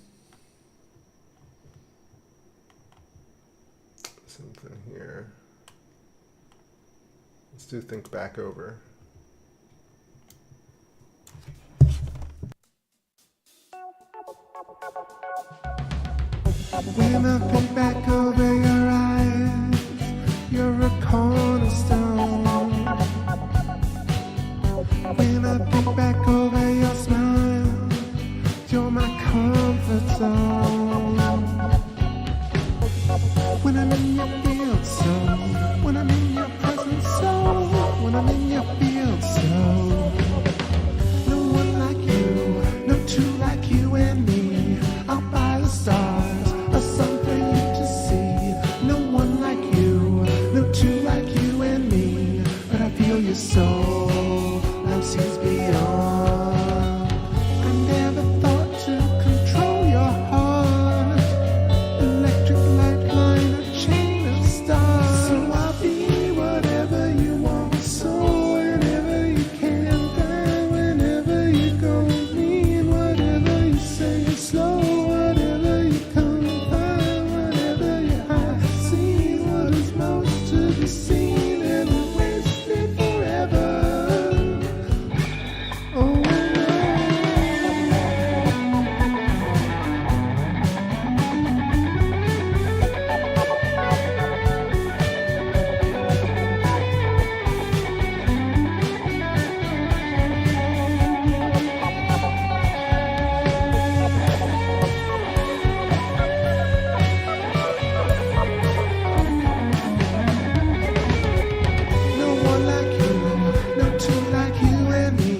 something here. Let's do think back over. When I think back over your eyes, you're a cornerstone. When I think back over your smile, you're my comfort zone. When I'm in your field, so when I'm in your presence, so when I'm in your field, so no one like you, no two like you and me. Out by the stars, a sun for you to see. No one like you, no two like you and me. But I feel your soul, love sees beyond. I never thought to control your heart. Electric lifeline, a chain of stars. So I'll be whatever you want, so whenever you can, die whenever you go mean. Whatever you say is slow, whatever you come by, whatever you hide. See what is most to be seen and wasted forever. Oh, no one like you, no two like you and me.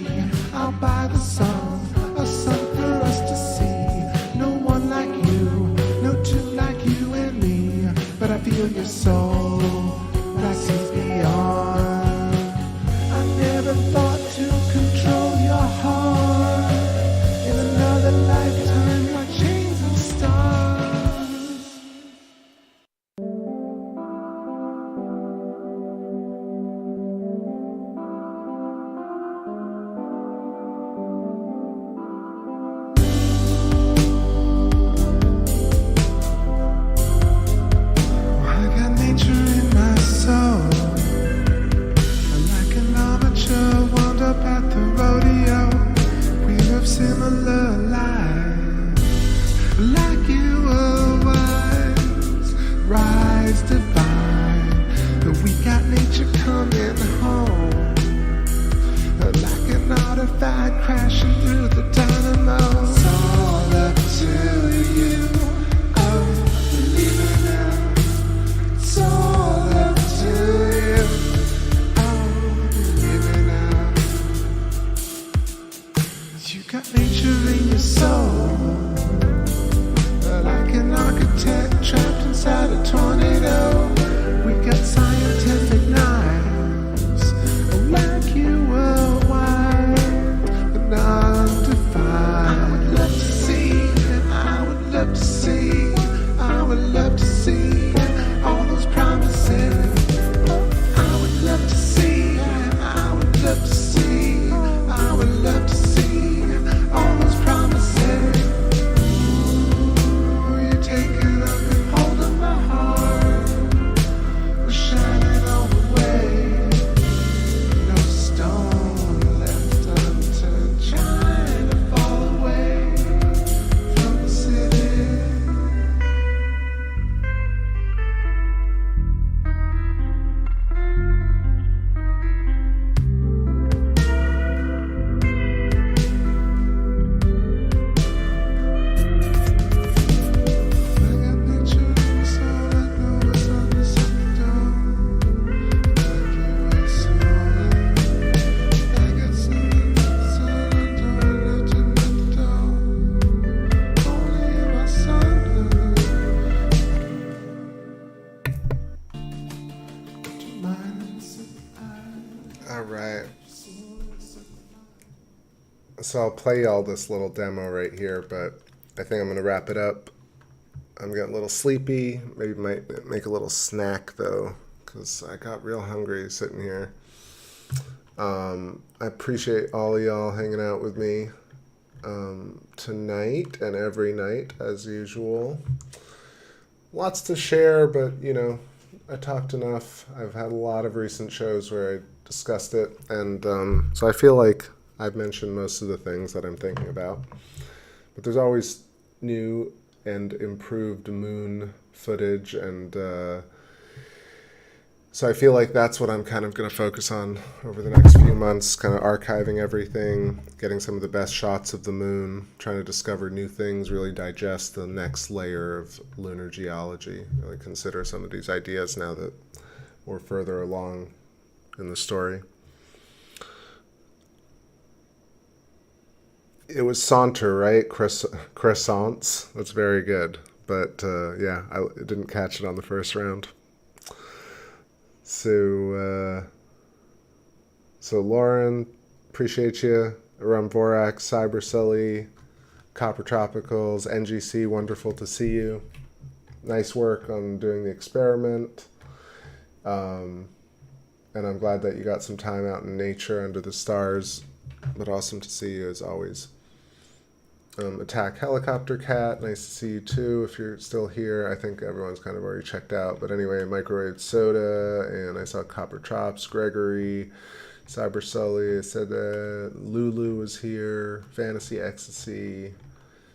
Out by the sun, a sun for us to see. No one like you, no two like you and me. But I feel your soul, that sees beyond. I never thought to control your heart. In another lifetime, like chains of stars. I got nature in my soul. Like an amateur, wound up at the rodeo. We live similar lives. Like you were wise, rise divine. But we got nature coming home. Like an artifact crashing through the dynamo. It's all up to you. Oh, believe it now. It's all up to you. Oh, believe it now. You got nature in your soul. Like an architect trapped inside a tornado. We got scientific knives. Like you were wise, but undefined. I would love to see, and I would love to see, I would love to see all those promises. I would love to see, and I would love to see, I would love to see all those promises. Ooh, you're taking up and holding my heart. We're shining all the way. No stone left unturned, trying to fall away from the city. I got nature in my soul, I know what's on the second door. Like you were smaller. I got something that's on the door, nothing at the door. Only in my sunlight. All right. So I'll play y'all this little demo right here, but I think I'm going to wrap it up. I'm getting a little sleepy. Maybe might make a little snack, though, because I got real hungry sitting here. I appreciate all of y'all hanging out with me tonight and every night, as usual. Lots to share, but, you know, I talked enough. I've had a lot of recent shows where I discussed it, and so I feel like I've mentioned most of the things that I'm thinking about. But there's always new and improved moon footage, and so I feel like that's what I'm kind of going to focus on over the next few months, kind of archiving everything, getting some of the best shots of the moon, trying to discover new things, really digest the next layer of lunar geology, really consider some of these ideas now that we're further along in the story. It was saunter, right? Croissants. That's very good. But yeah, I didn't catch it on the first round. So Lauren, appreciate you. Aram Vorak, Cyber Sully, Copper Tropicals, NGC, wonderful to see you. Nice work on doing the experiment. And I'm glad that you got some time out in nature under the stars. But awesome to see you as always. Attack Helicopter Cat, nice to see you too if you're still here. I think everyone's kind of already checked out. But anyway, Microwave Soda, and I saw Copper Chops, Gregory, Cyber Sully, I said that, Lulu was here, Fantasy Ecstasy,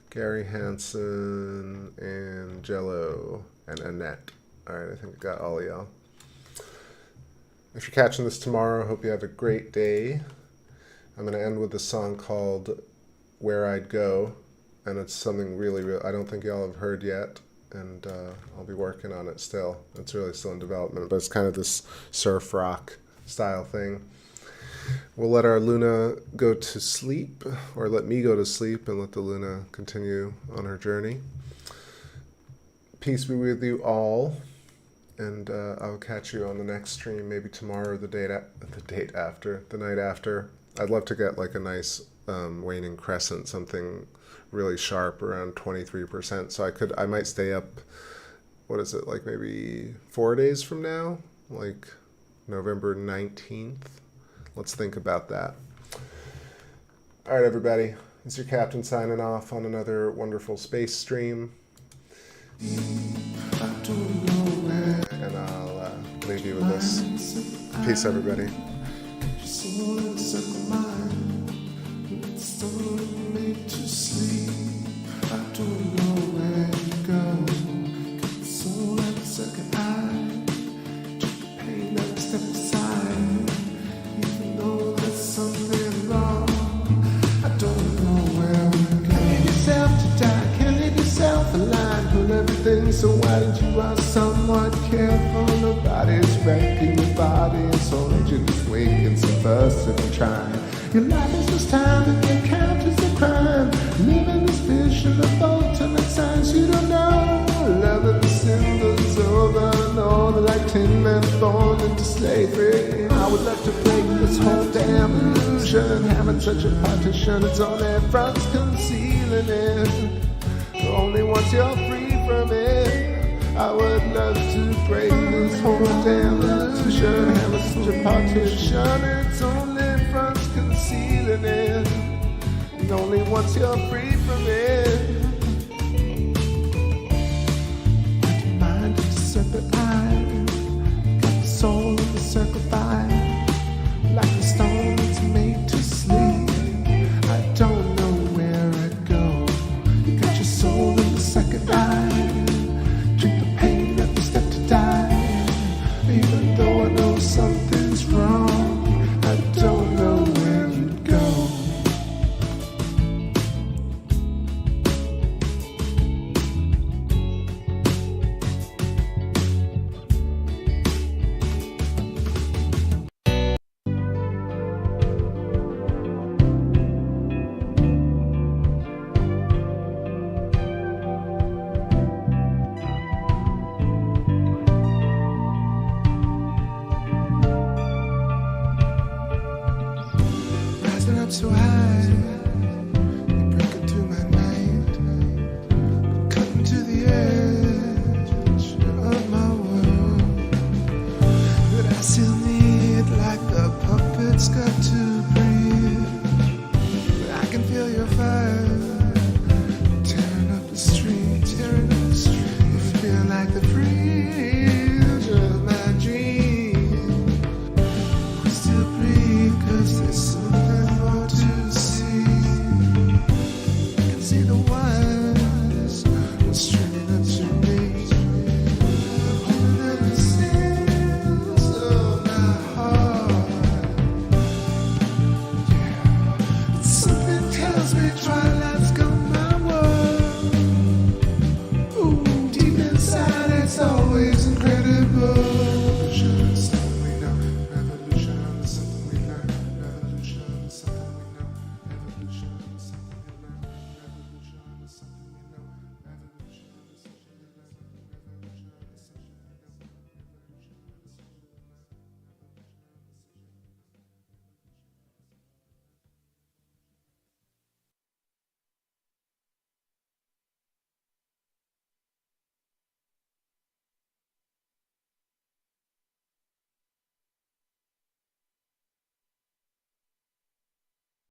Gary Hansen, and Jello, and Annette. Alright, I think I got all of y'all. If you're catching this tomorrow, I hope you have a great day. I'm going to end with a song called Where I'd Go, and it's something really I don't think y'all have heard yet, and I'll be working on it still. It's really still in development, but it's kind of this surf rock style thing. We'll let our Luna go to sleep, or let me go to sleep and let the Luna continue on her journey. Peace be with you all, and I'll catch you on the next stream, maybe tomorrow or the night after. I'd love to get like a nice waning crescent, something really sharp around 23%. So I might stay up, what is it, like maybe 4 days from now, like November 19th. Let's think about that. All right, everybody. This is your captain signing off on another wonderful space stream. And I'll leave you with this. Peace, everybody. Made to sleep. I don't know where to go. Soul like a second eye. Took the pain that step aside. Even though there's something wrong, I don't know where we go. Can't leave yourself to die. Can't leave yourself alive. Put everything. So why did you are somewhat careful? Nobody's wrecking your body. It's only just waking some bust if you try. Your life is just time and your count is a crime. Living this vision of ultimate signs you don't know. Loving the symbols over and over like tin men born into slavery. I would love to break this whole damn illusion. Having such a partition, it's only fronts concealing it. Only once you're free from it. I would love to break this whole damn illusion. Having such a partition, it's only fronts concealing it, and only once you're free from it. Got your mind in a separate eye, got the soul in the circle fire, like a stone that's made to sleep. I don't know where I'd go. You got your soul in the second eye, drink the pain every step to die. Even though I know something's wrong, I don't know where you'd go. So high, you're breaking through my night, cutting to the edge of my world, but I still need like a puppet's got to